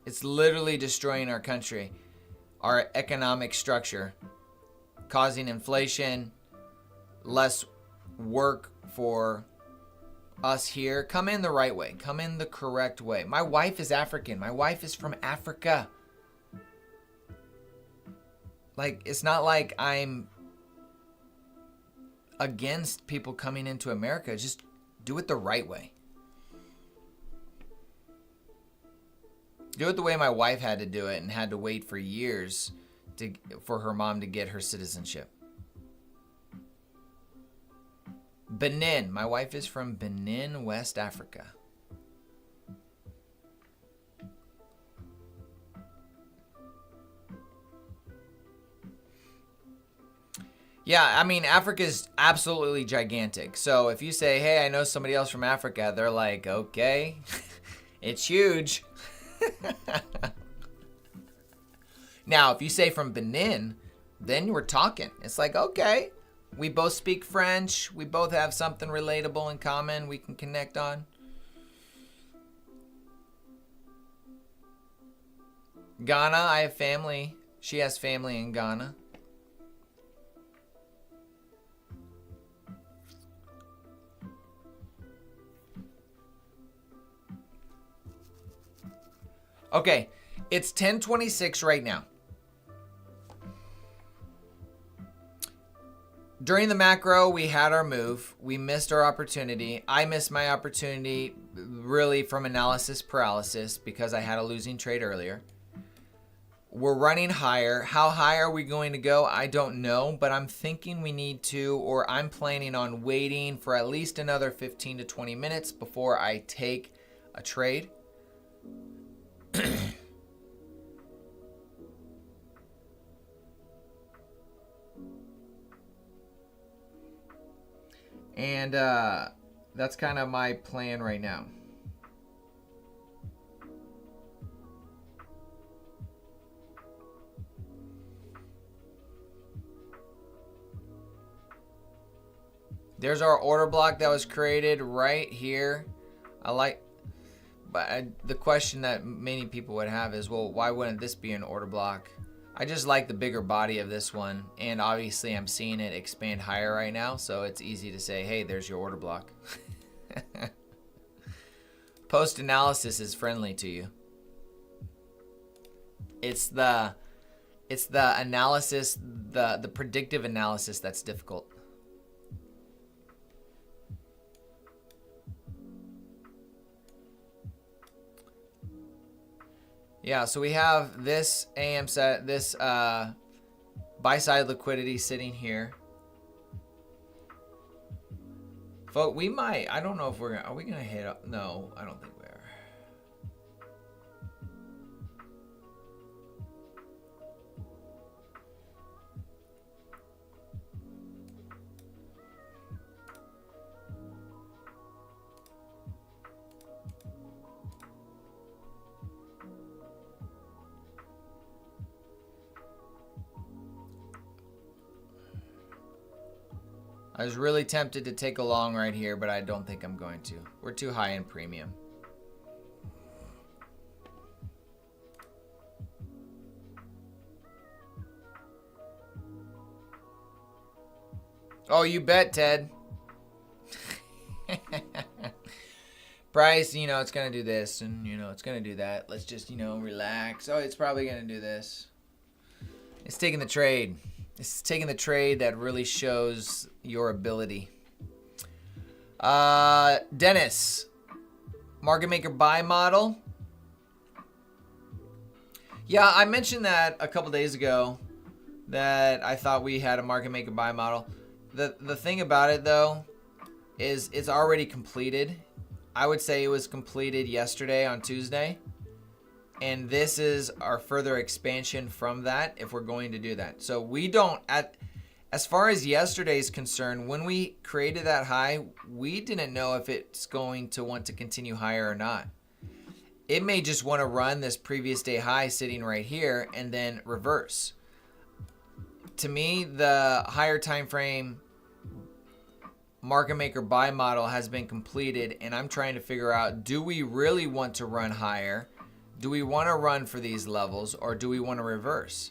It's literally destroying our country, our economic structure, causing inflation, less work for us here. Come in the right way. Come in the correct way. My wife is African. My wife is from Africa. Like, it's not like I'm against people coming into America. Just do it the right way. Do it the way my wife had to do it and had to wait for years for her mom to get her citizenship. Benin. My wife is from Benin, West Africa. Yeah, I mean, Africa is absolutely gigantic. So if you say, hey, I know somebody else from Africa, they're like, okay, it's huge. Now, if you say from Benin, then we're talking. It's like, okay, we both speak French. We both have something relatable in common we can connect on. Ghana, I have family. She has family in Ghana. Okay, it's 10:26 right now. During the macro, we had our move. We missed our opportunity. I missed my opportunity really from analysis paralysis because I had a losing trade earlier. We're running higher. How high are we going to go? I don't know, but I'm thinking we need to, or I'm planning on waiting for at least another 15 to 20 minutes before I take a trade. And that's kind of my plan right now. There's our order block that was created right here. But the question that many people would have is, well, why wouldn't this be an order block? I just like the bigger body of this one, and obviously I'm seeing it expand higher right now, so it's easy to say, hey, there's your order block. Post-analysis is friendly to you. It's the analysis, the predictive analysis that's difficult. Yeah, so we have this AM set, this buy side liquidity sitting here. Folks, we might, I don't know if are we gonna hit up? No, I don't think we are. I was really tempted to take a long right here, but I don't think I'm going to. We're too high in premium. Oh, you bet, Ted. Price, you know, it's going to do this and, you know, it's going to do that. Let's just, you know, relax. Oh, it's probably going to do this. It's taking the trade. It's taking the trade that really shows your ability. Dennis, market maker buy model. Yeah, I mentioned that a couple days ago that I thought we had a market maker buy model. The thing about it though is it's already completed. I would say it was completed yesterday on Tuesday. And this is our further expansion from that if we're going to do that. So we don't, as far as yesterday is concerned, when we created that high, we didn't know if it's going to want to continue higher or not. It may just want to run this previous day high sitting right here and then reverse. To me, the higher time frame market maker buy model has been completed, and I'm trying to figure out, do we really want to run higher? Do we want to run for these levels, or do we want to reverse?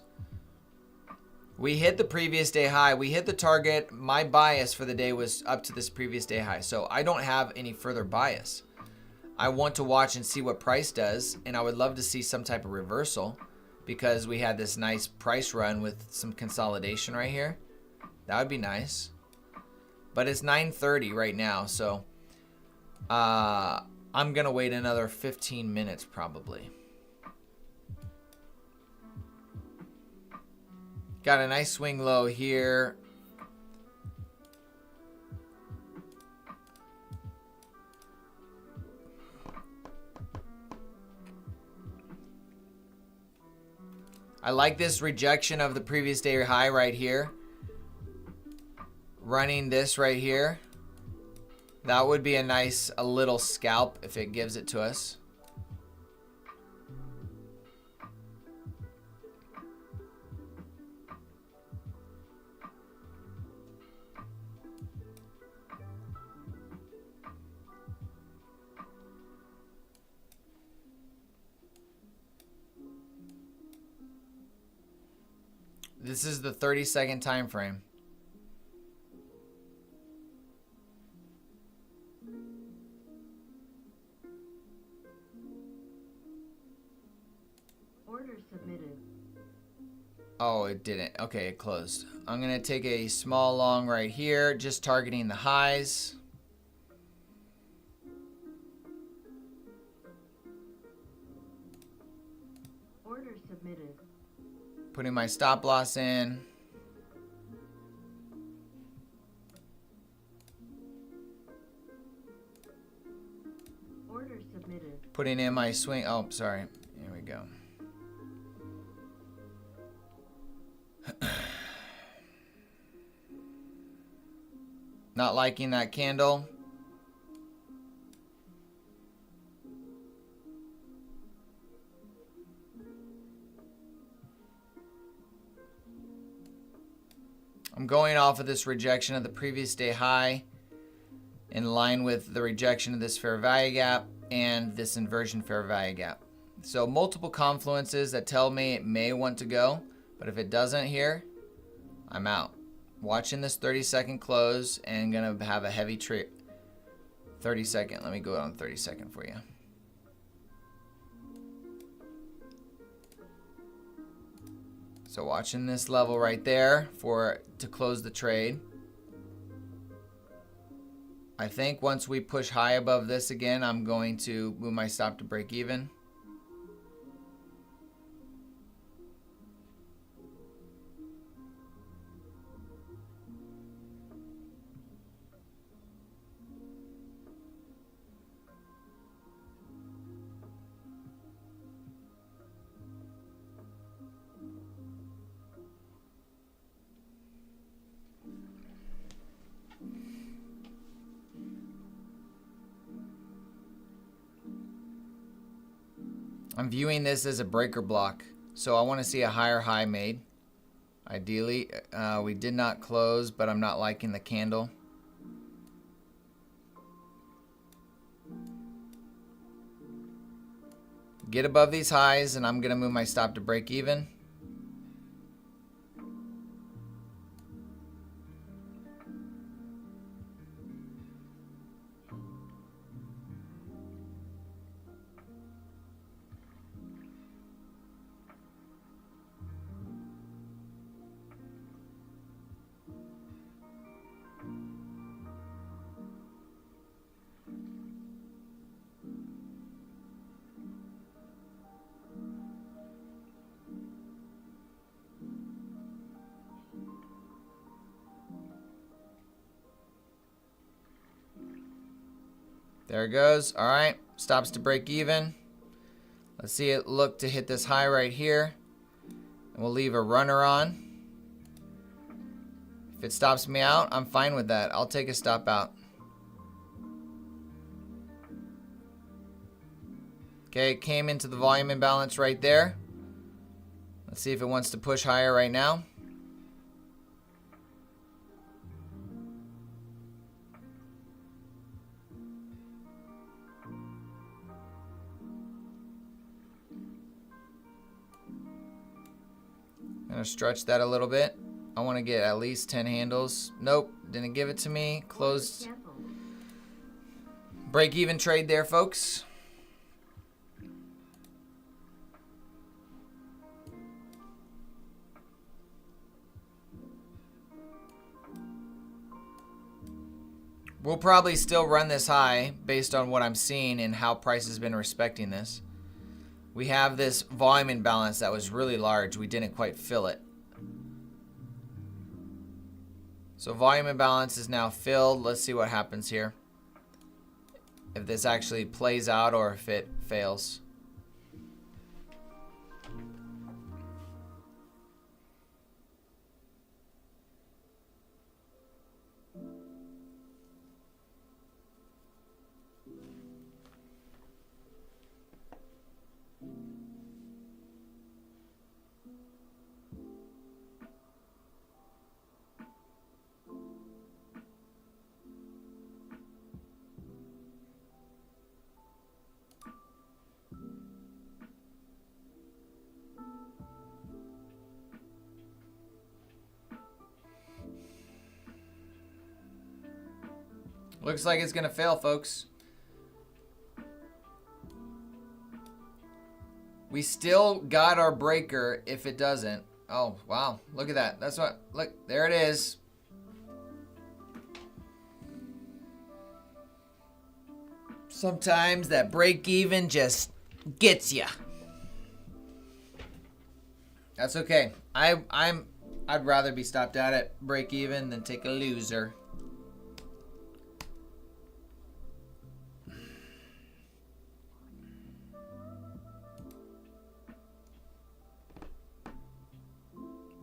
We hit the previous day high. We hit the target. My bias for the day was up to this previous day high. So I don't have any further bias. I want to watch and see what price does, and I would love to see some type of reversal because we had this nice price run with some consolidation right here. That would be nice. But it's 9:30 right now, so I'm going to wait another 15 minutes probably. Got a nice swing low here. I like this rejection of the previous day high right here. Running this right here. That would be a little scalp if it gives it to us. This is the 30-second time frame. Order submitted. Oh, it didn't. Okay, it closed. I'm going to take a small long right here, just targeting the highs. Order submitted. Putting my stop loss in. Order submitted. Putting in my swing. Oh, sorry. Here we go. Not liking that candle. I'm going off of this rejection of the previous day high in line with the rejection of this fair value gap and this inversion fair value gap. So multiple confluences that tell me it may want to go, but if it doesn't here, I'm out. Watching this 30-second close and gonna have a heavy trade. 30-second, let me go on 30-second for you. So watching this level right there to close the trade. I think once we push high above this again, I'm going to move my stop to break even. I'm viewing this as a breaker block, so I want to see a higher high made. Ideally, we did not close, but I'm not liking the candle. Get above these highs, and I'm going to move my stop to break even. There it goes. All right. Stops to break even. Let's see it look to hit this high right here. And we'll leave a runner on. If it stops me out, I'm fine with that. I'll take a stop out. Okay, it came into the volume imbalance right there. Let's see if it wants to push higher right now. I'm gonna stretch that a little bit. I want to get at least 10 handles. Nope, didn't give it to me. Closed. Break even trade there, folks. We'll probably still run this high based on what I'm seeing and how price has been respecting this. We have this volume imbalance that was really large. We didn't quite fill it. So volume imbalance is now filled. Let's see what happens here. If this actually plays out or if it fails. Looks like it's going to fail, folks. We still got our breaker if it doesn't. Oh, wow. Look at that. That's what, look, there it is. Sometimes that break even just gets you. That's okay. I'd rather be stopped out at break even than take a loser.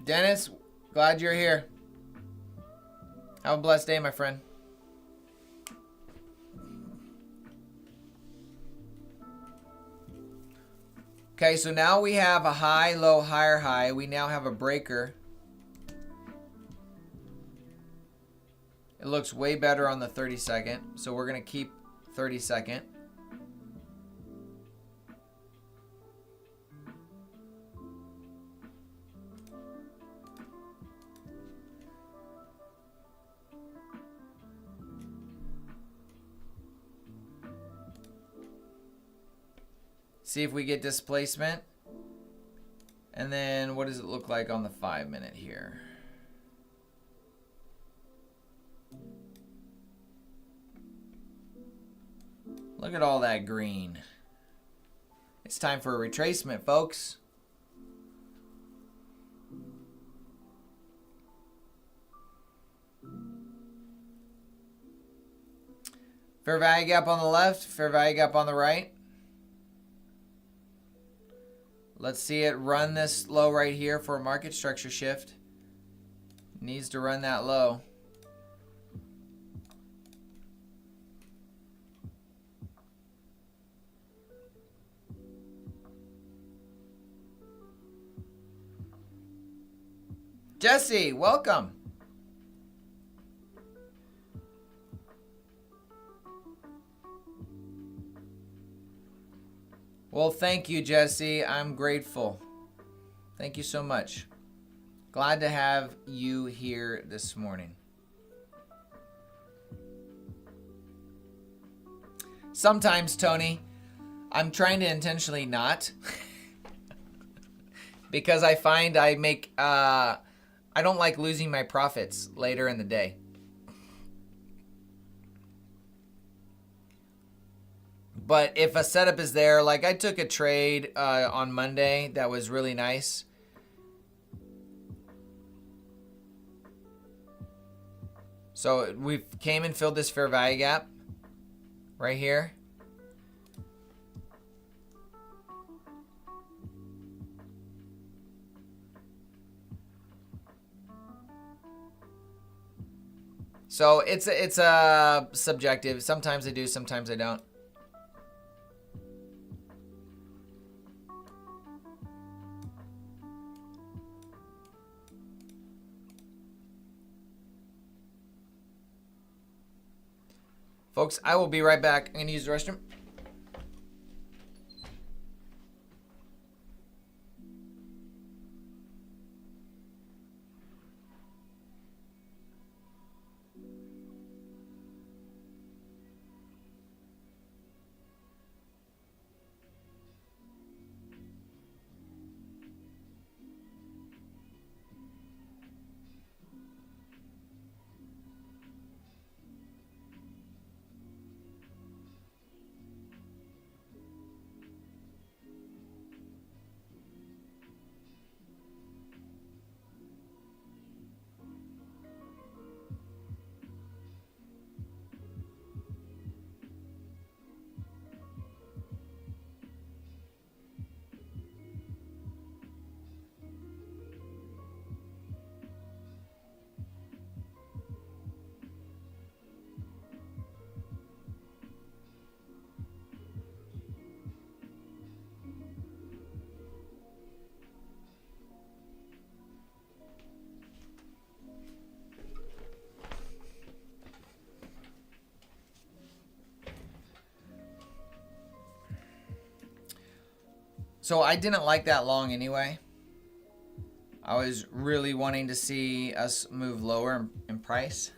Dennis, glad you're here. Have a blessed day, my friend. Okay, so now we have a high, low, higher, high. We now have a breaker. It looks way better on the 30-second, so we're going to keep 30-second. See if we get displacement. And then what does it look like on the 5-minute here? Look at all that green. It's time for a retracement, folks. Fair value gap on the left, fair value gap on the right. Let's see it run this low right here for a market structure shift. Needs to run that low. Jesse, welcome. Well, thank you, Jesse. I'm grateful. Thank you so much. Glad to have you here this morning. Sometimes, Tony, I'm trying to intentionally not. Because I find I make, I don't like losing my profits later in the day. But if a setup is there, like I took a trade on Monday that was really nice. So we came and filled this fair value gap. right here. So it's a subjective. Sometimes I do, sometimes I don't. Folks, I will be right back. I'm going to use the restroom. So I didn't like that long anyway. I was really wanting to see us move lower in price.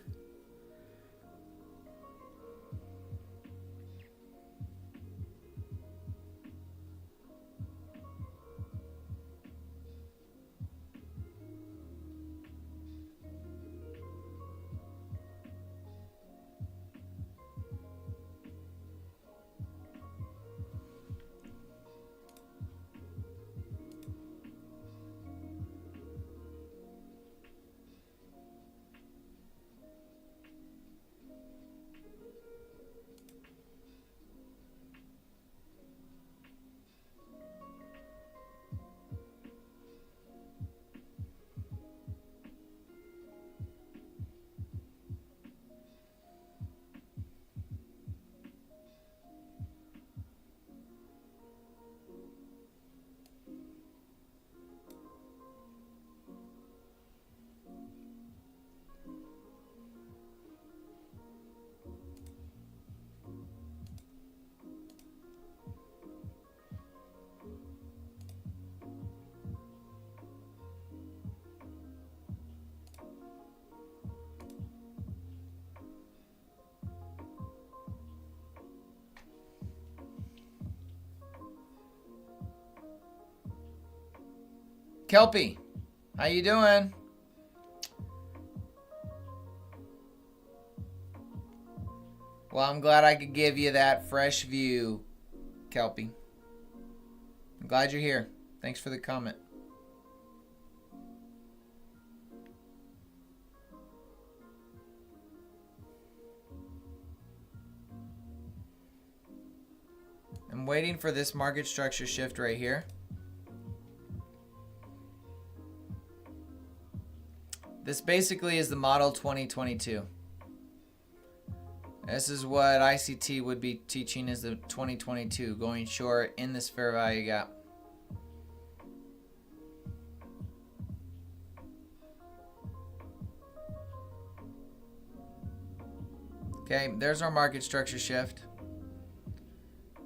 Kelpie, how you doing? Well, I'm glad I could give you that fresh view, Kelpie. I'm glad you're here. Thanks for the comment. I'm waiting for this market structure shift right here. This basically is the model 2022. This is what ICT would be teaching as the 2022, going short in this fair value gap. Okay, there's our market structure shift.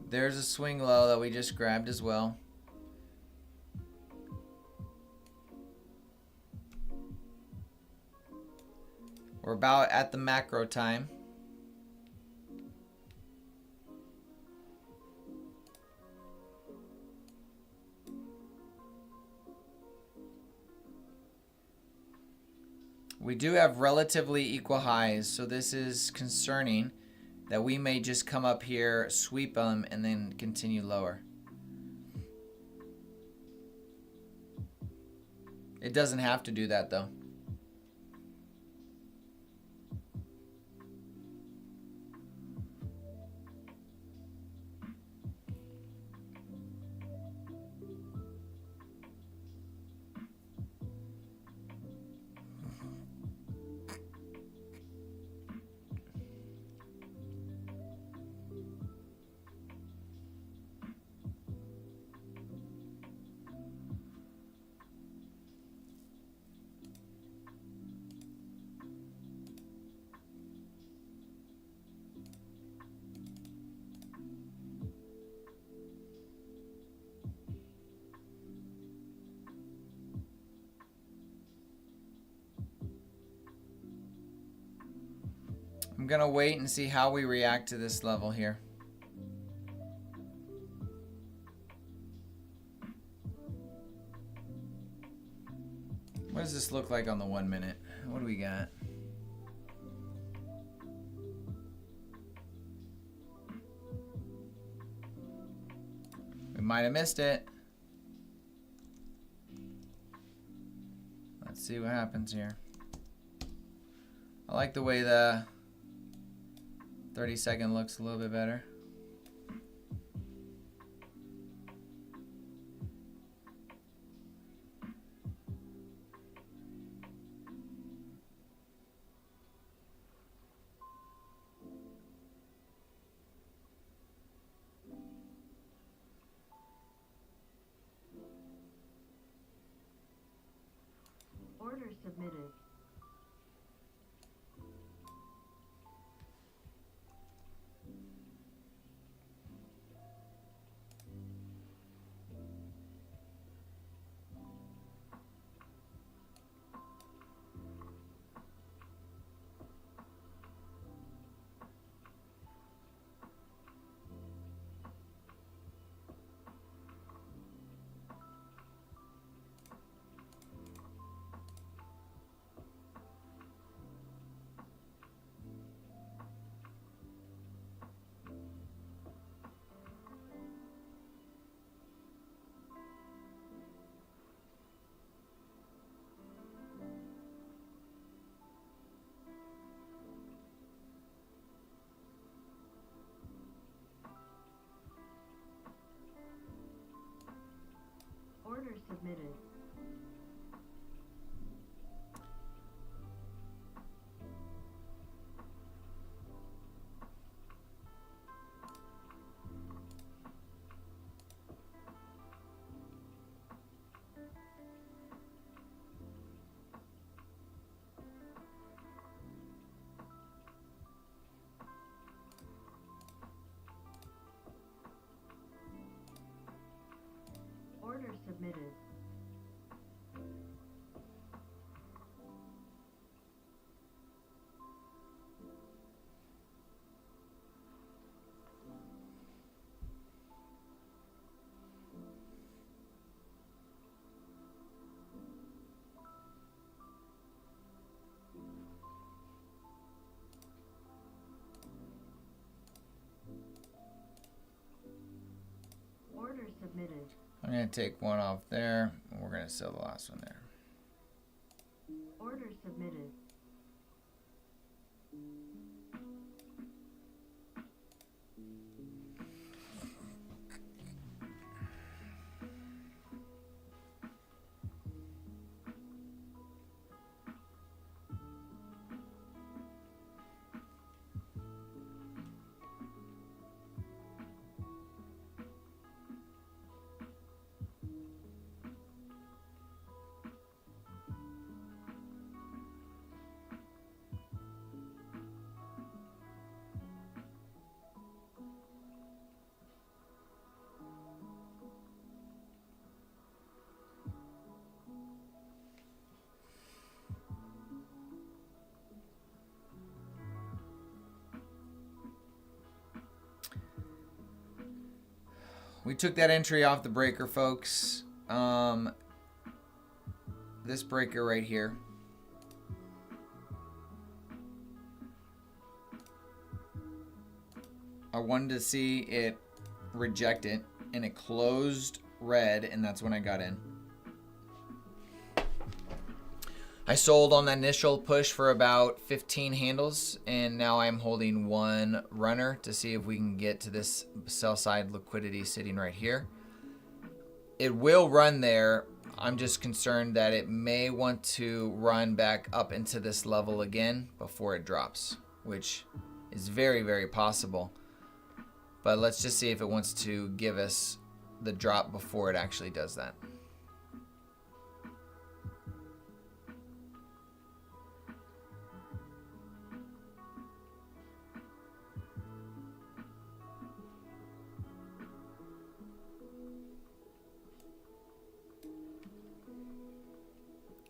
There's a swing low that we just grabbed as well. We're about at the macro time. We do have relatively equal highs, so this is concerning that we may just come up here, sweep them, and then continue lower. It doesn't have to do that though. I'm going to wait and see how we react to this level here. What does this look like on the 1 minute? What do we got? We might have missed it. Let's see what happens here. I like the way the 30-second looks a little bit better. Order submitted. Order submitted. Order submitted. Order submitted. I'm going to take one off there, and we're going to sell the last one there. Order submitted. We took that entry off the breaker, folks. This breaker right here. I wanted to see it reject it, and it closed red, and that's when I got in. I sold on the initial push for about 15 handles, and now I'm holding one runner to see if we can get to this sell side liquidity sitting right here. It will run there. I'm just concerned that it may want to run back up into this level again before it drops, which is very, very possible. But let's just see if it wants to give us the drop before it actually does that.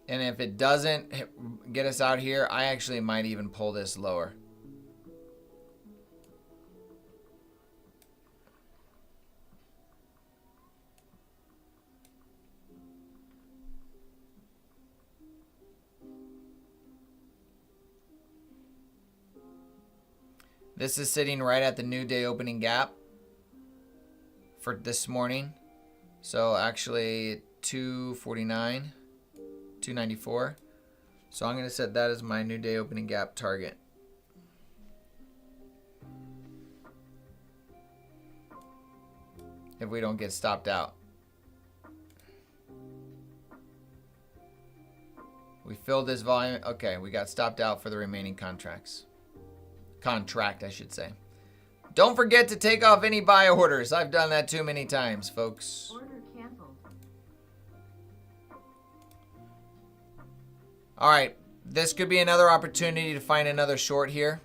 And if it doesn't get us out here, I actually might even pull this lower. This is sitting right at the new day opening gap for this morning. So actually 249, 294. So I'm going to set that as my new day opening gap target. If we don't get stopped out. We filled this volume. Okay, we got stopped out for the remaining contracts. Contract, I should say. Don't forget to take off any buy orders. I've done that too many times, folks. Order canceled. All right, this could be another opportunity to find another short here.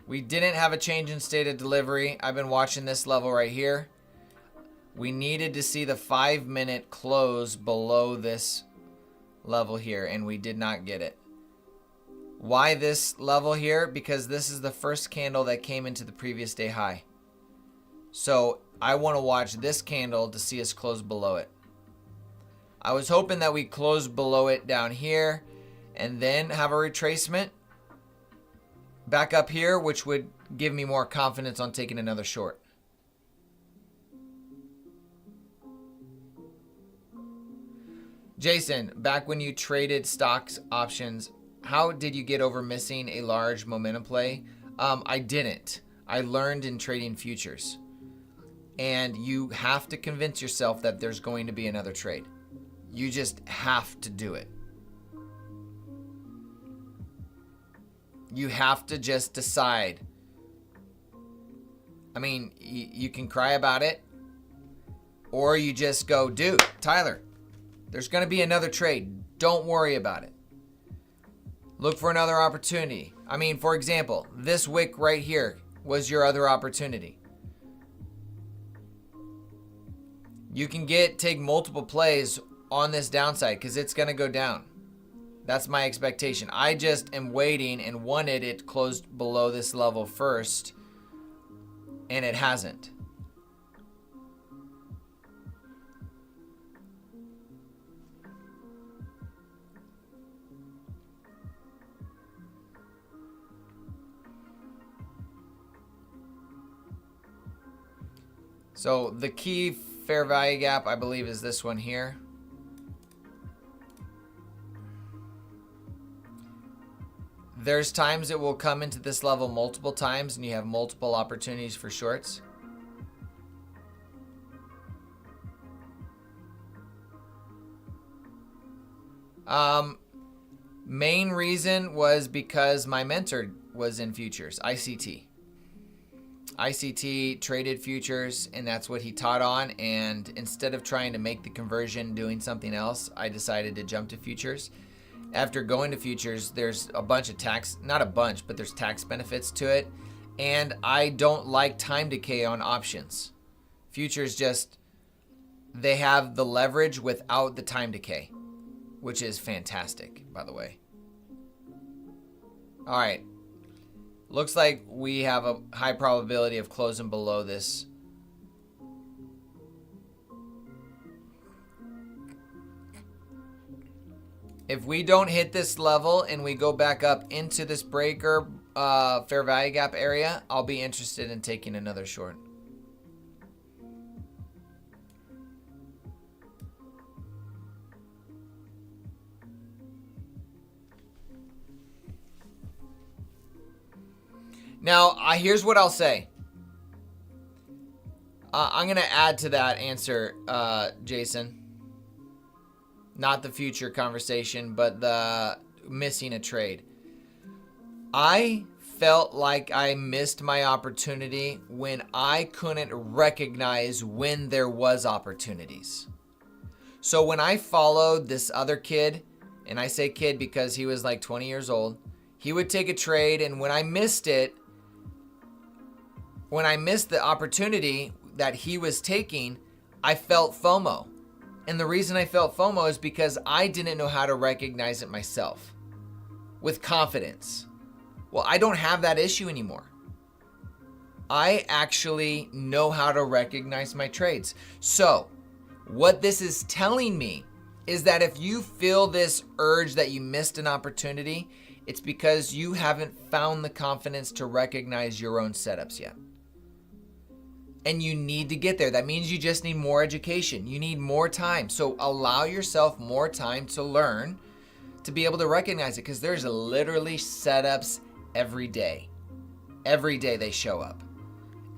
We didn't have a change in state of delivery. I've been watching this level right here. We needed to see the 5-minute close below this level here, and we did not get it. Why this level here? Because this is the first candle that came into the previous day high. So I want to watch this candle to see us close below it. I was hoping that we close below it down here and then have a retracement back up here, which would give me more confidence on taking another short. Jason, back when you traded stocks options, how did you get over missing a large momentum play? I didn't. I learned in trading futures. And you have to convince yourself that there's going to be another trade. You just have to do it. You have to just decide. I mean, you can cry about it, or you just go, dude, Tyler, there's going to be another trade. Don't worry about it. Look for another opportunity. I mean, for example, this wick right here was your other opportunity. You can take multiple plays on this downside because it's going to go down. That's my expectation. I just am waiting and wanted it closed below this level first, and it hasn't. So the key fair value gap, I believe, is this one here. There's times it will come into this level multiple times and you have multiple opportunities for shorts. Main reason was because my mentor was in futures, ICT. ICT traded futures, and that's what he taught on. And instead of trying to make the conversion doing something else, I decided to jump to futures. After going to futures, there's a bunch of tax, not a bunch, but there's tax benefits to it. And I don't like time decay on options. Futures just, they have the leverage without the time decay, which is fantastic, by the way. All right. Looks like we have a high probability of closing below this. If we don't hit this level and we go back up into this breaker fair value gap area, I'll be interested in taking another short. Now, here's what I'll say. I'm going to add to that answer, Jason. Not the future conversation, but the missing a trade. I felt like I missed my opportunity when I couldn't recognize when there was opportunities. So when I followed this other kid, and I say kid because he was like 20 years old, he would take a trade, and when I missed it, when I missed the opportunity that he was taking, I felt FOMO. And the reason I felt FOMO is because I didn't know how to recognize it myself. with confidence. Well, I don't have that issue anymore. I actually know how to recognize my trades. So what this is telling me is that if you feel this urge that you missed an opportunity, it's because you haven't found the confidence to recognize your own setups yet. And you need to get there. That means you just need more education. You need more time. So allow yourself more time to learn, to be able to recognize it, because there's literally setups every day. Every day they show up.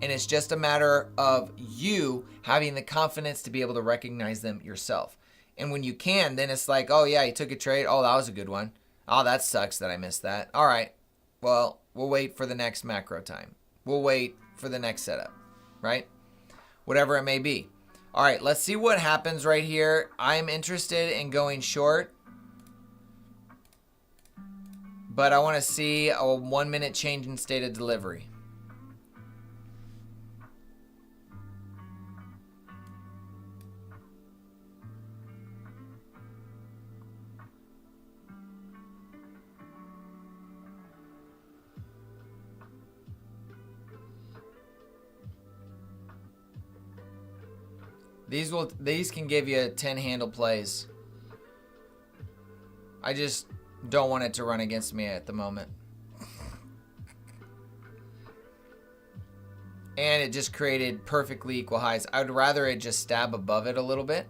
And it's just a matter of you having the confidence to be able to recognize them yourself. And when you can, then it's like, oh yeah, you took a trade. Oh, that was a good one. Oh, that sucks that I missed that. All right. Well, we'll wait for the next macro time. We'll wait for the next setup, right? Whatever it may be. All right, let's see what happens right here. I'm interested in going short, but I want to see a 1 minute change in state of delivery. These can give you 10 handle plays. I just don't want it to run against me at the moment. And it just created perfectly equal highs. I would rather it just stab above it a little bit.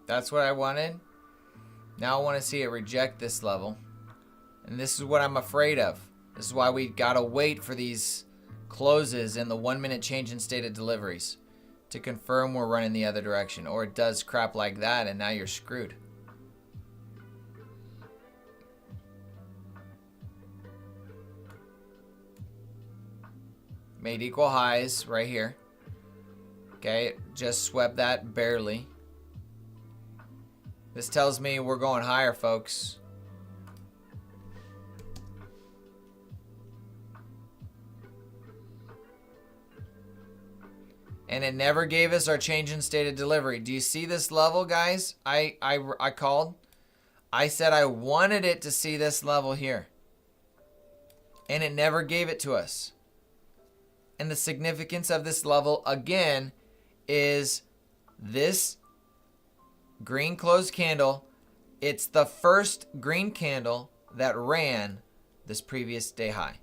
That's what I wanted. Now I want to see it reject this level. And this is what I'm afraid of. This is why we got to wait for these closes and the 1 minute change in state of deliveries to confirm we're running the other direction. Or it does crap like that and now you're screwed. Made equal highs right here. Okay, just swept that barely. This tells me we're going higher, folks. And it never gave us our change in state of delivery. Do you see this level, guys? I called. I said I wanted it to see this level here. And it never gave it to us. And the significance of this level, again, is this green closed candle. It's the first green candle that ran this previous day high.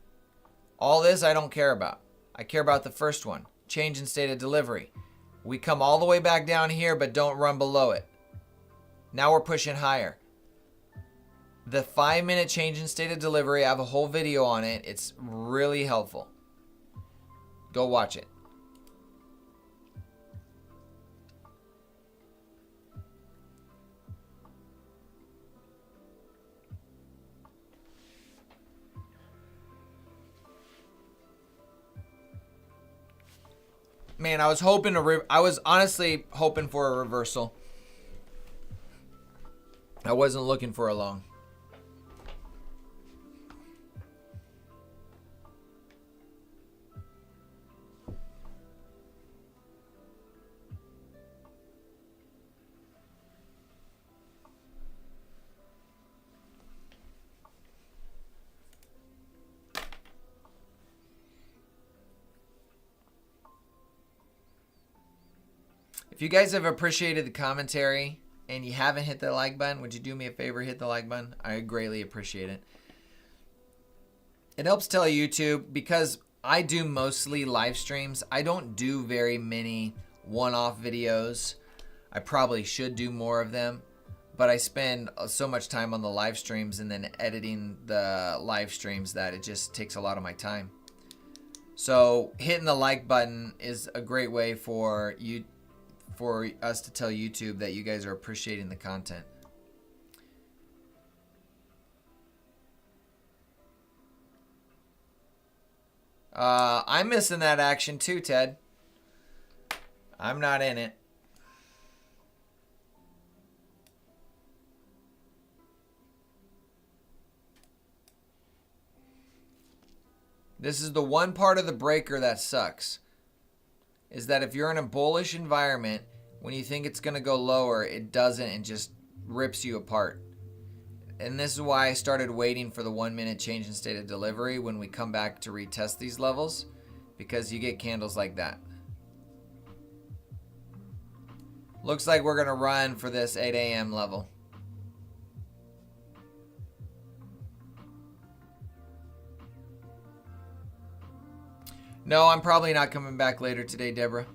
All this I don't care about. I care about the first one. Change in state of delivery. We come all the way back down here, but don't run below it. Now we're pushing higher. The 5 minute change in state of delivery, I have a whole video on it. It's really helpful. Go watch it. Man, I was honestly hoping for a reversal. I wasn't looking for a long. If you guys have appreciated the commentary and you haven't hit the like button, would you do me a favor, hit the like button? I greatly appreciate it. It helps tell YouTube, because I do mostly live streams. I don't do very many one-off videos. I probably should do more of them, but I spend so much time on the live streams and then editing the live streams that it just takes a lot of my time. So hitting the like button is a great way for us to tell YouTube that you guys are appreciating the content. I'm missing that action too, Ted. I'm not in it. This is the one part of the breaker that sucks. Is that if you're in a bullish environment, when you think it's going to go lower, it doesn't and just rips you apart. And this is why I started waiting for the 1 minute change in state of delivery when we come back to retest these levels, because you get candles like that. Looks like we're going to run for this 8 a.m. level. No, I'm probably not coming back later today, Deborah.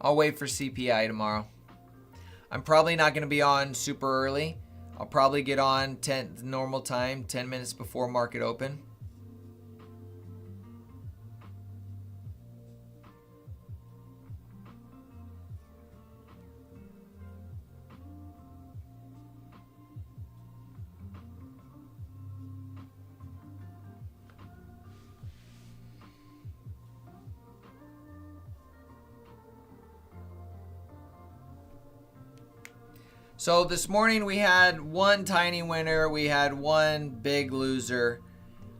I'll wait for CPI tomorrow. I'm probably not going to be on super early. I'll probably get on normal time, 10 minutes before market open. So this morning we had one tiny winner, we had one big loser,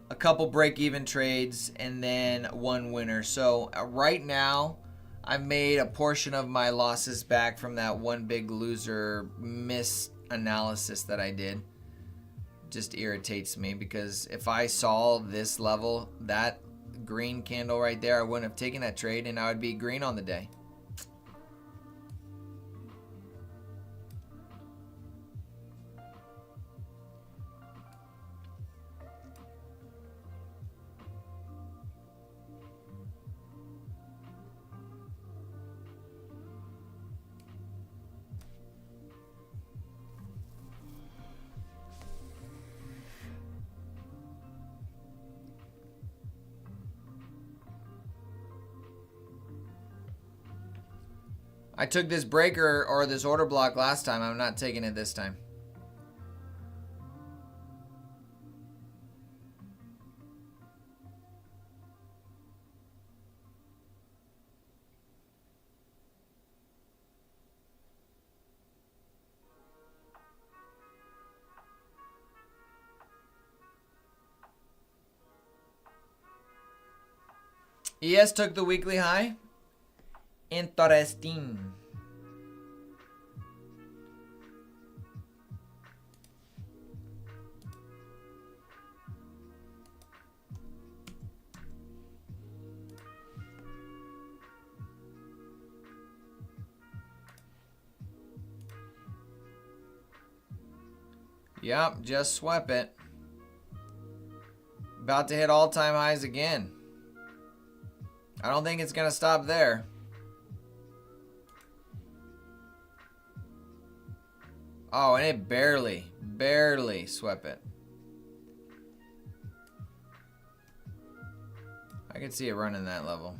a couple break-even trades, and then one winner. So right now I've made a portion of my losses back from that one big loser misanalysis that I did. Just irritates me, because if I saw this level, that green candle right there, I wouldn't have taken that trade and I would be green on the day. I took this breaker or this order block last time. I'm not taking it this time. ES took the weekly high. Interesting. Yep, just swept it. About to hit all-time highs again. I don't think it's going to stop there. Oh, and it barely swept it. I could see it running that level.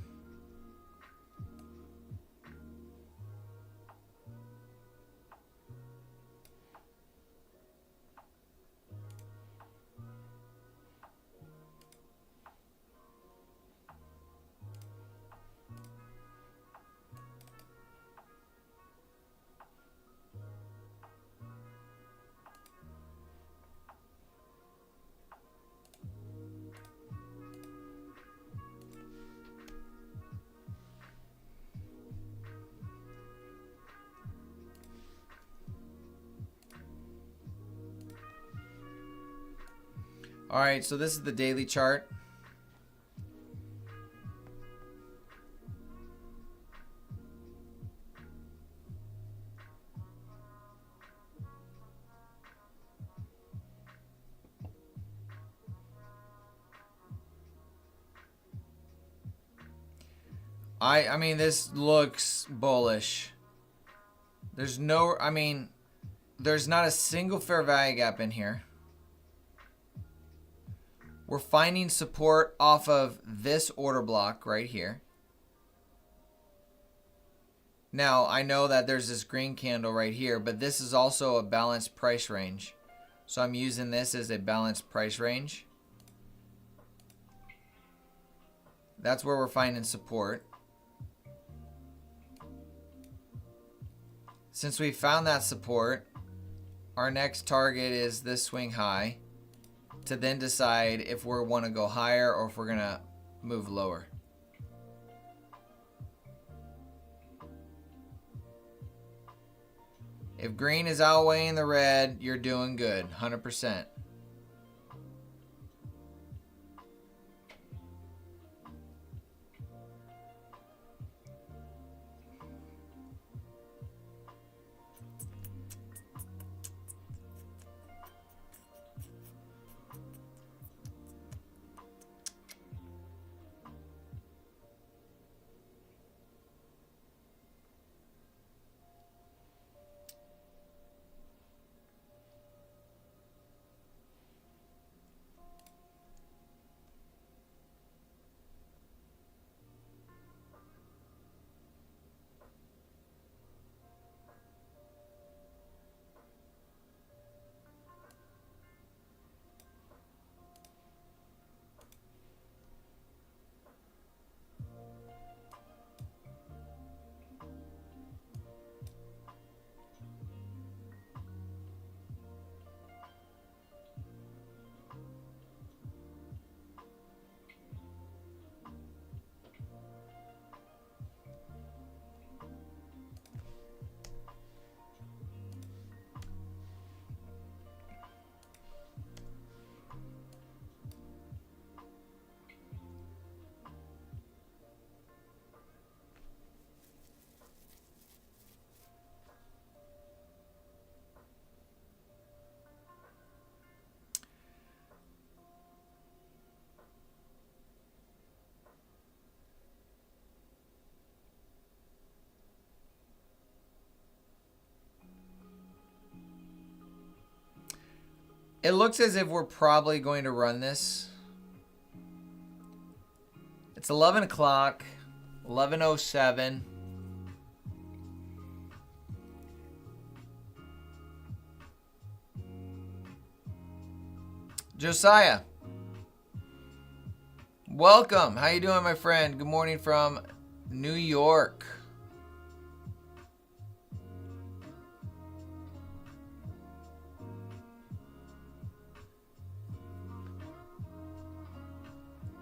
All right, so this is the daily chart. I mean, this looks bullish. There's no, I mean, there's not a single fair value gap in here. We're finding support off of this order block right here. Now, I know that there's this green candle right here, but this is also a balanced price range. So I'm using this as a balanced price range. That's where we're finding support. Since we found that support, our next target is this swing high to then decide if we want to go higher or if we're going to move lower. If green is outweighing the red, you're doing good, 100%. It looks as if we're probably going to run this. It's 11 o'clock, 11:07. Josiah, welcome. How you doing, my friend? Good morning from New York.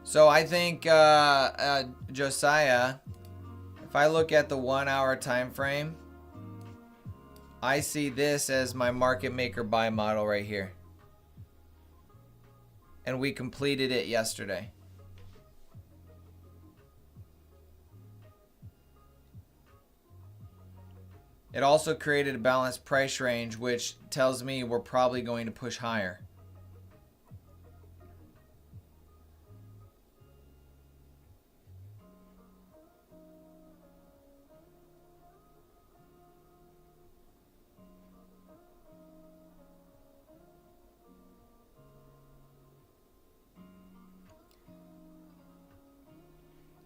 So I think, Josiah, if I look at the 1 hour time frame, I see this as my market maker buy model right here. And we completed it yesterday. It also created a balanced price range, which tells me we're probably going to push higher.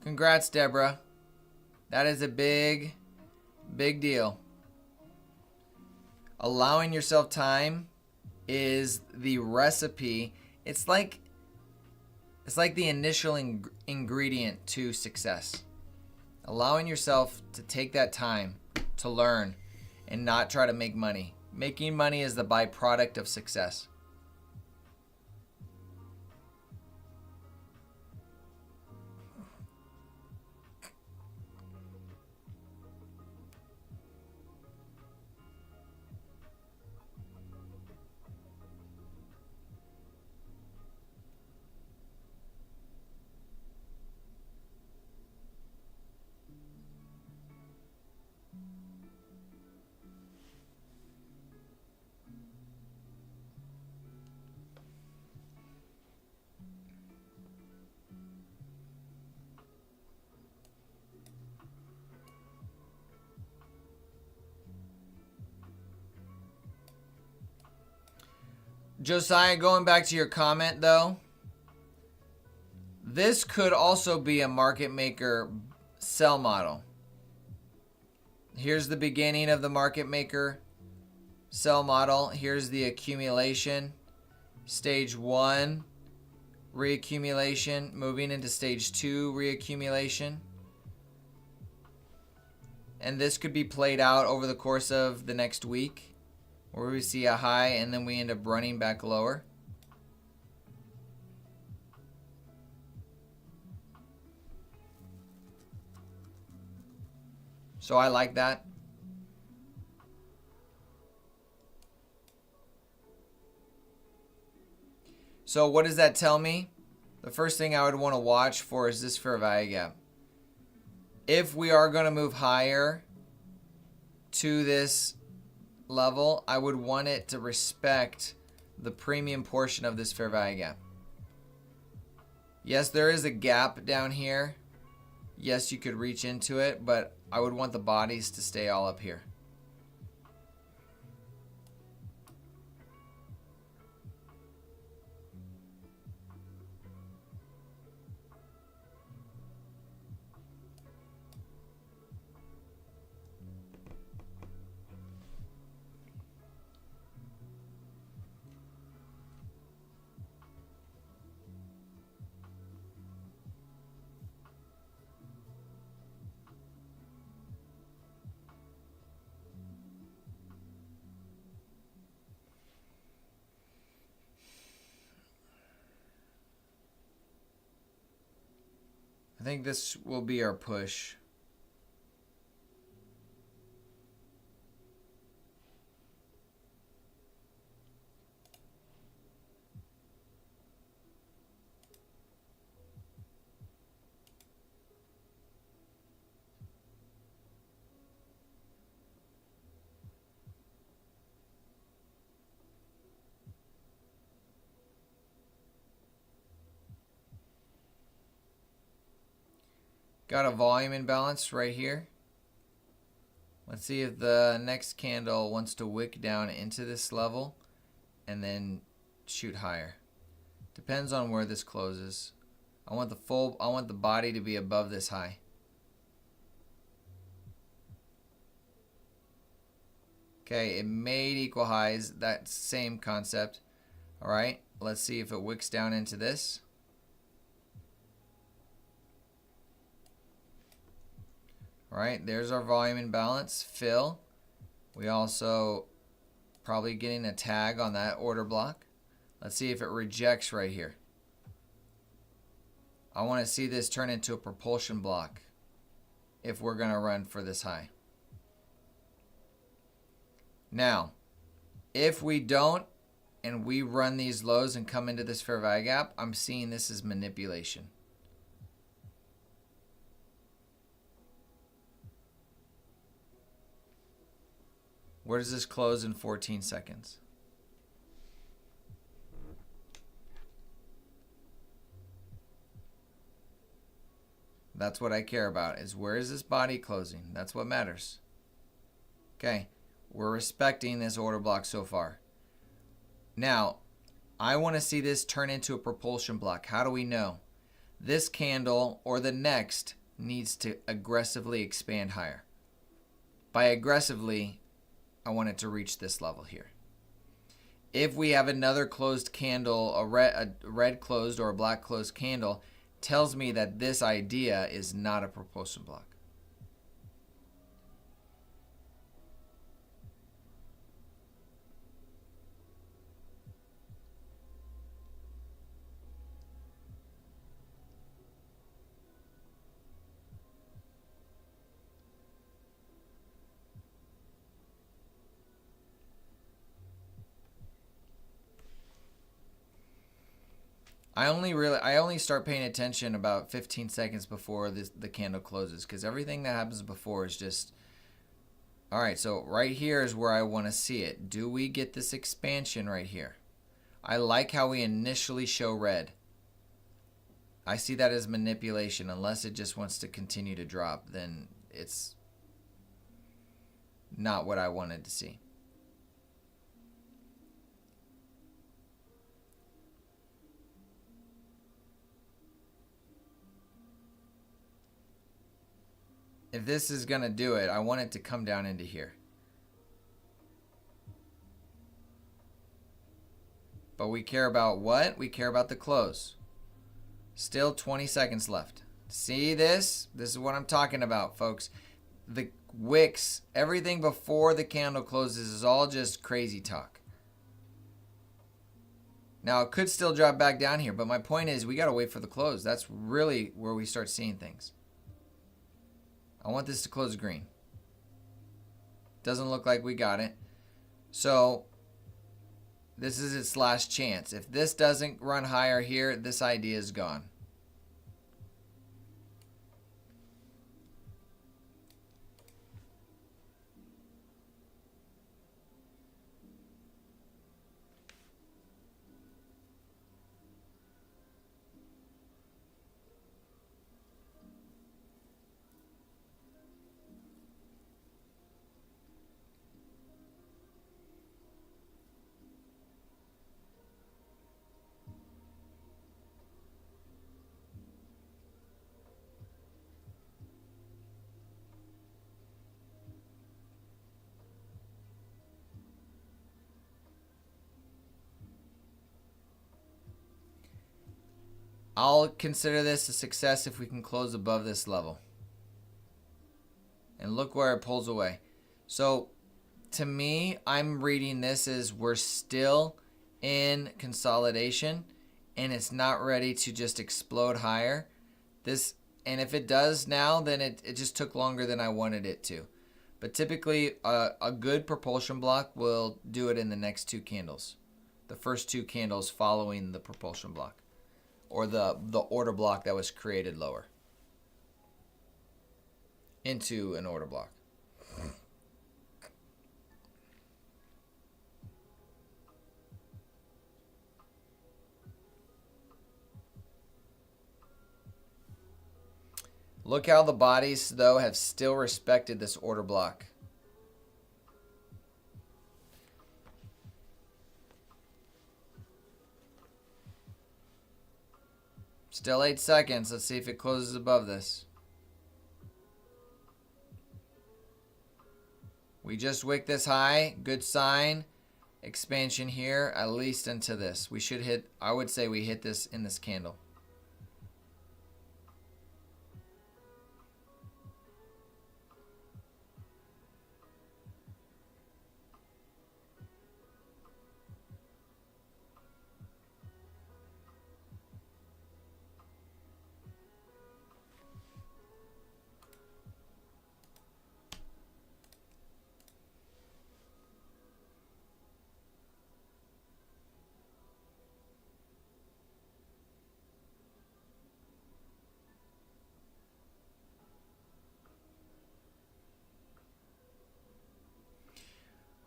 Congrats, Deborah. That is a big, big deal. Allowing yourself time is the recipe. It's like the initial ingredient to success. Allowing yourself to take that time to learn and not try to make money. Making money is the byproduct of success. Josiah, going back to your comment though, this could also be a market maker sell model. Here's the beginning of the market maker sell model. Here's the accumulation. Stage 1, reaccumulation. Moving into stage 2, reaccumulation. And this could be played out over the course of the next week, where we see a high and then we end up running back lower. So I like that. So what does that tell me? The first thing I would want to watch for is this fair value gap. If we are going to move higher to this level, I would want it to respect the premium portion of this fair value gap. Yes, there is a gap down here. Yes, you could reach into it, but I would want the bodies to stay all up here. I think this will be our push. Got a volume imbalance right here. Let's see if the next candle wants to wick down into this level and then shoot higher. Depends on where this closes. I want the body to be above this high. Okay, it made equal highs, that same concept. All right, let's see if it wicks down into this. All right, there's our volume imbalance, fill. We also probably getting a tag on that order block. Let's see if it rejects right here. I want to see this turn into a propulsion block if we're going to run for this high. Now, if we don't and we run these lows and come into this fair value gap, I'm seeing this as manipulation. Where does this close in 14 seconds? That's what I care about, is where is this body closing? That's what matters. Okay, we're respecting this order block so far. Now, I want to see this turn into a propulsion block. How do we know? This candle or the next needs to aggressively expand higher. By aggressively, I want it to reach this level here. If we have another closed candle, a red closed or a black closed candle, tells me that this idea is not a propulsion block. I only start paying attention about 15 seconds before the candle closes, because everything that happens before is just, all right, so right here is where I want to see it. Do we get this expansion right here? I like how we initially show red. I see that as manipulation. Unless it just wants to continue to drop, then it's not what I wanted to see. if this is going to do it, I want it to come down into here. But we care about what? We care about the close. Still 20 seconds left. See this? This is what I'm talking about, folks. The wicks, everything before the candle closes is all just crazy talk. Now, it could still drop back down here, but my point is we got to wait for the close. That's really where we start seeing things. I want this to close green. Doesn't look like we got it. So this is its last chance. If this doesn't run higher here, this idea is gone. I'll consider this a success if we can close above this level. And look where it pulls away. So to me, I'm reading this as we're still in consolidation and it's not ready to just explode higher. And if it does now, then it just took longer than I wanted it to. But typically a good propulsion block will do it in the next two candles. The first two candles following the propulsion block. Or the order block that was created lower into an order block. Look how the bodies, though, have still respected this order block. Still 8 seconds. Let's see if it closes above this. We just wicked this high. Good sign. Expansion here, at least into this. We should hit, I would say we hit this in this candle.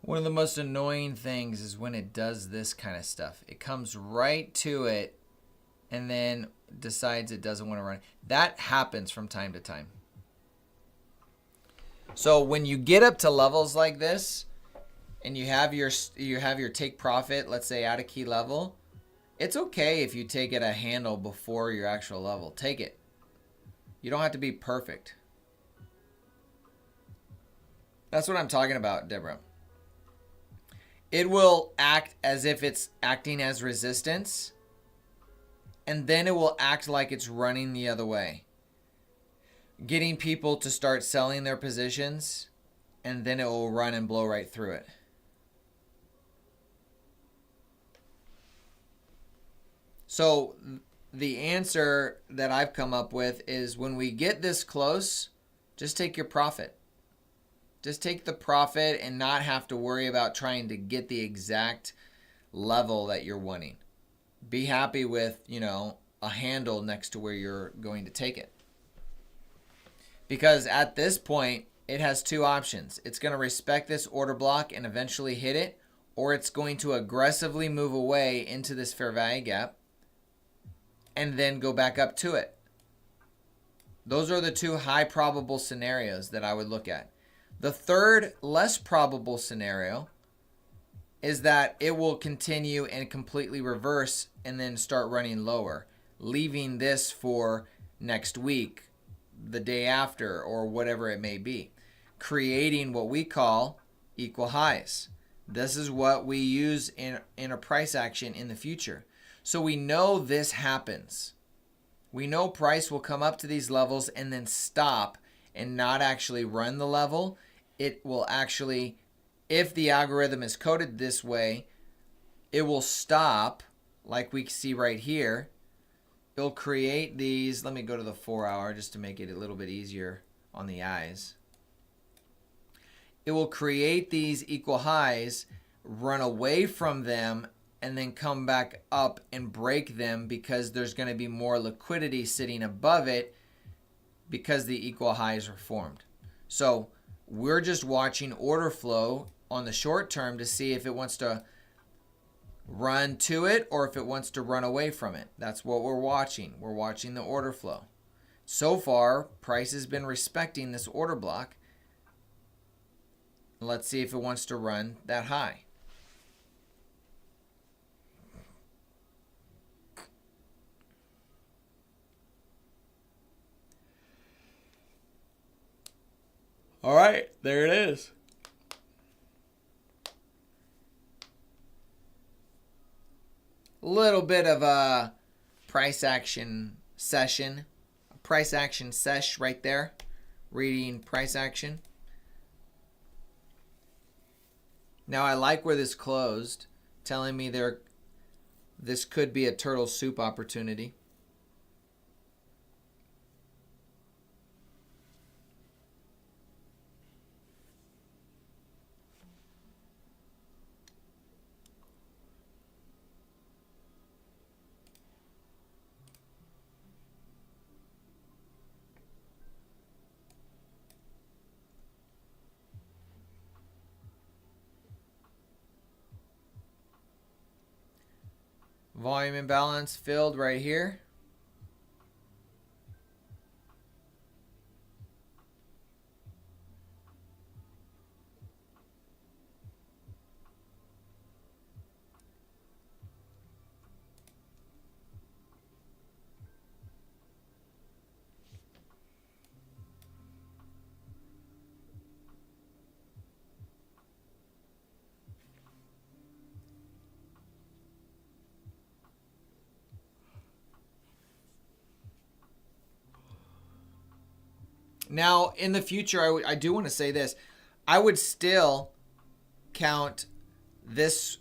One of the most annoying things is when it does this kind of stuff. It comes right to it and then decides it doesn't want to run. That happens from time to time. So when you get up to levels like this and you have your take profit, let's say at a key level, it's okay if you take it a handle before your actual level. Take it. You don't have to be perfect. That's what I'm talking about, Deborah. It will act as if it's acting as resistance, and then it will act like it's running the other way, getting people to start selling their positions, and then it will run and blow right through it. So the answer that I've come up with is when we get this close, just take your profit. Just take the profit and not have to worry about trying to get the exact level that you're wanting. Be happy with, a handle next to where you're going to take it. Because at this point, it has two options. It's going to respect this order block and eventually hit it, or it's going to aggressively move away into this fair value gap and then go back up to it. Those are the two high probable scenarios that I would look at. The third, less probable scenario is that it will continue and completely reverse and then start running lower, leaving this for next week the day after or whatever it may be, creating what we call equal highs. This is what we use in a price action in the future. So we know this happens. We know price will come up to these levels and then stop and not actually run the level. It will actually, if the algorithm is coded this way, it will stop like we see right here. It'll create these. Let me go to the 4 hour just to make it a little bit easier on the eyes. It will create these equal highs, run away from them, and then come back up and break them because there's going to be more liquidity sitting above it because the equal highs are formed. So we're just watching order flow on the short term to see if it wants to run to it or if it wants to run away from it. That's what we're watching. We're watching the order flow. So far, price has been respecting this order block. Let's see if it wants to run that high. All right, there it is. A little bit of a price action session. A price action sesh right there. Reading price action. Now I like where this closed, telling me this could be a turtle soup opportunity. Volume imbalance filled right here. Now, in the future, I do want to say this. I would still count this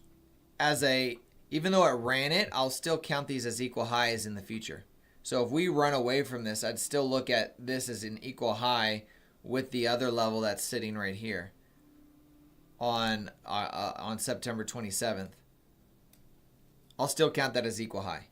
as even though it ran it, I'll still count these as equal highs in the future. So if we run away from this, I'd still look at this as an equal high with the other level that's sitting right here on September 27th. I'll still count that as equal high.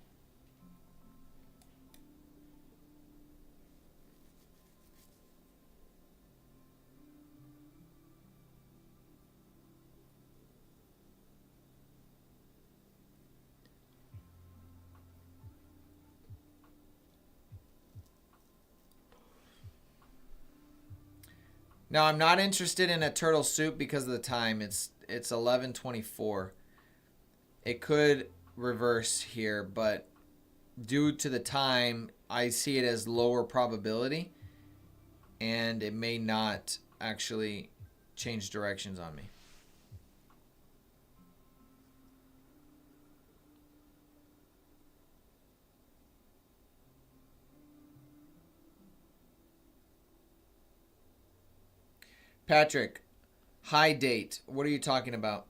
Now, I'm not interested in a turtle soup because of the time. It's 11:24. It could reverse here, but due to the time, I see it as lower probability, and it may not actually change directions on me. Patrick, high date. What are you talking about?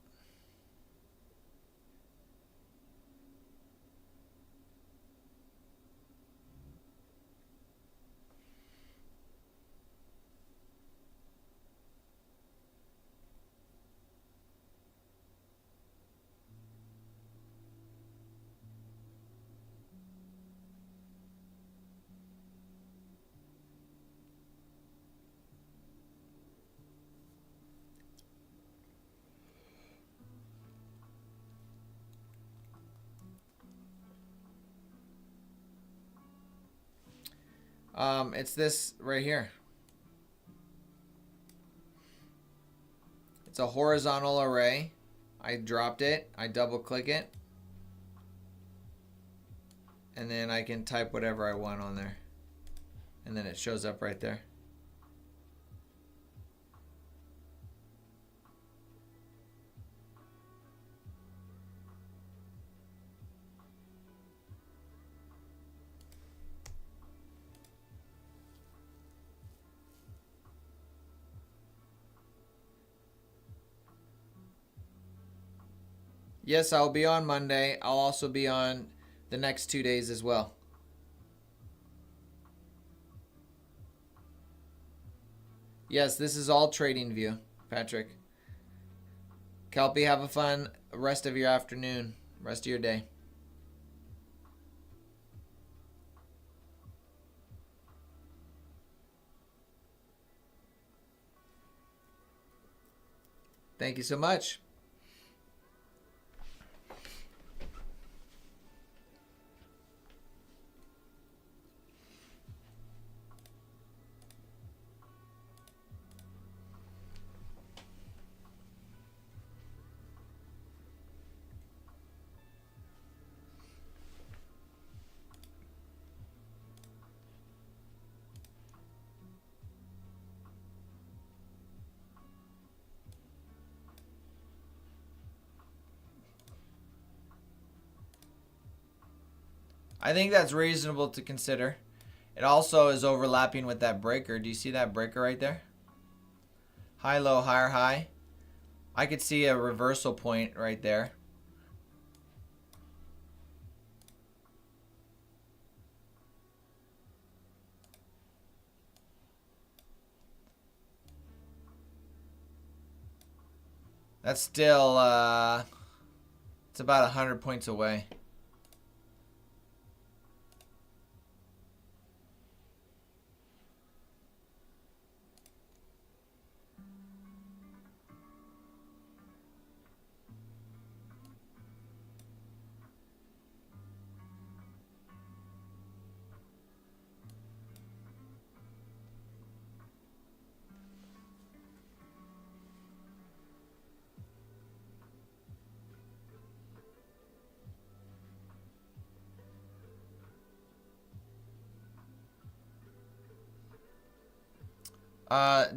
It's this right here. It's a horizontal array. I dropped it. I double click it. And then I can type whatever I want on there. And then it shows up right there. Yes, I'll be on Monday. I'll also be on the next 2 days as well. Yes, this is all TradingView, Patrick. Kelpie, have a fun rest of your afternoon, rest of your day. Thank you so much. I think that's reasonable to consider. It also is overlapping with that breaker. Do you see that breaker right there? High, low, higher, high. I could see a reversal point right there. That's still, it's about 100 points away.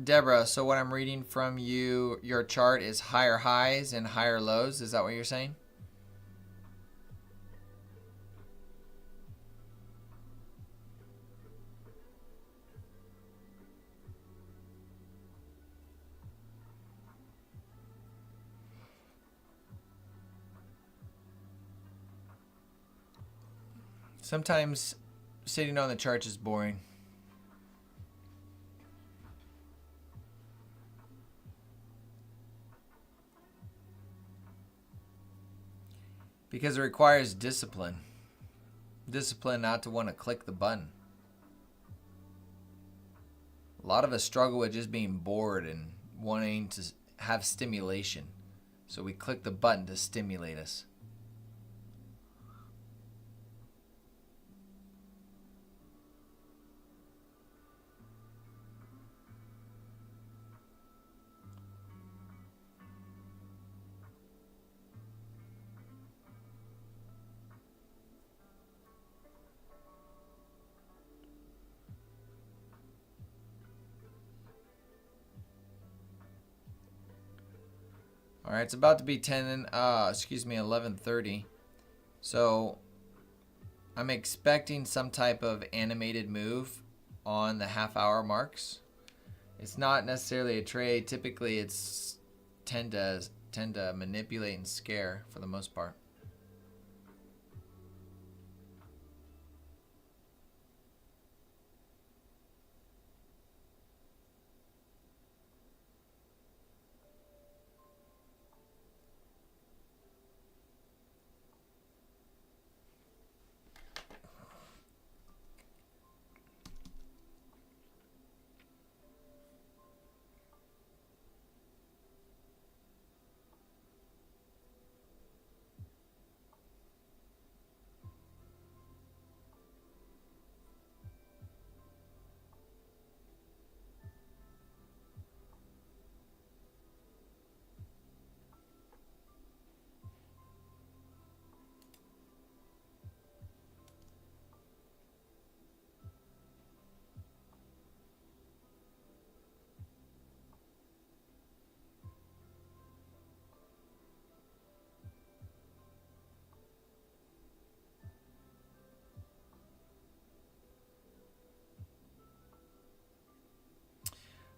Deborah, so what I'm reading from your chart is higher highs and higher lows. Is that what you're saying? Sometimes sitting on the chart is boring. Because it requires discipline. Discipline not to want to click the button. A lot of us struggle with just being bored and wanting to have stimulation. So we click the button to stimulate us. All right, it's about to be 11:30. So I'm expecting some type of animated move on the half-hour marks. It's not necessarily a trade. Typically, it's tend to manipulate and scare for the most part.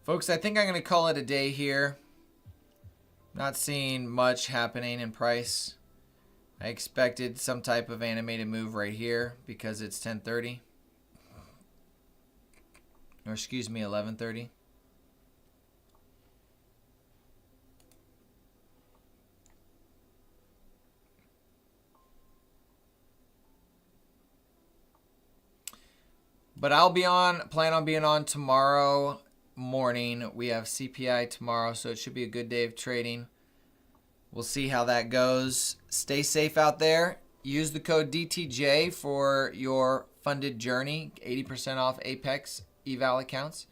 Folks, I think I'm going to call it a day here. Not seeing much happening in price. I expected some type of animated move right here because it's 10:30. Or excuse me, 11:30. But I'll be on, plan on being on tomorrow morning. We have CPI tomorrow, so it should be a good day of trading. We'll see how that goes. Stay safe out there. Use the code DTJ for your funded journey, 80% off Apex eval accounts.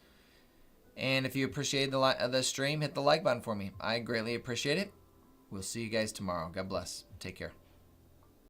And if you appreciate the stream, hit the like button for me. I greatly appreciate it. We'll see you guys tomorrow. God bless. Take care.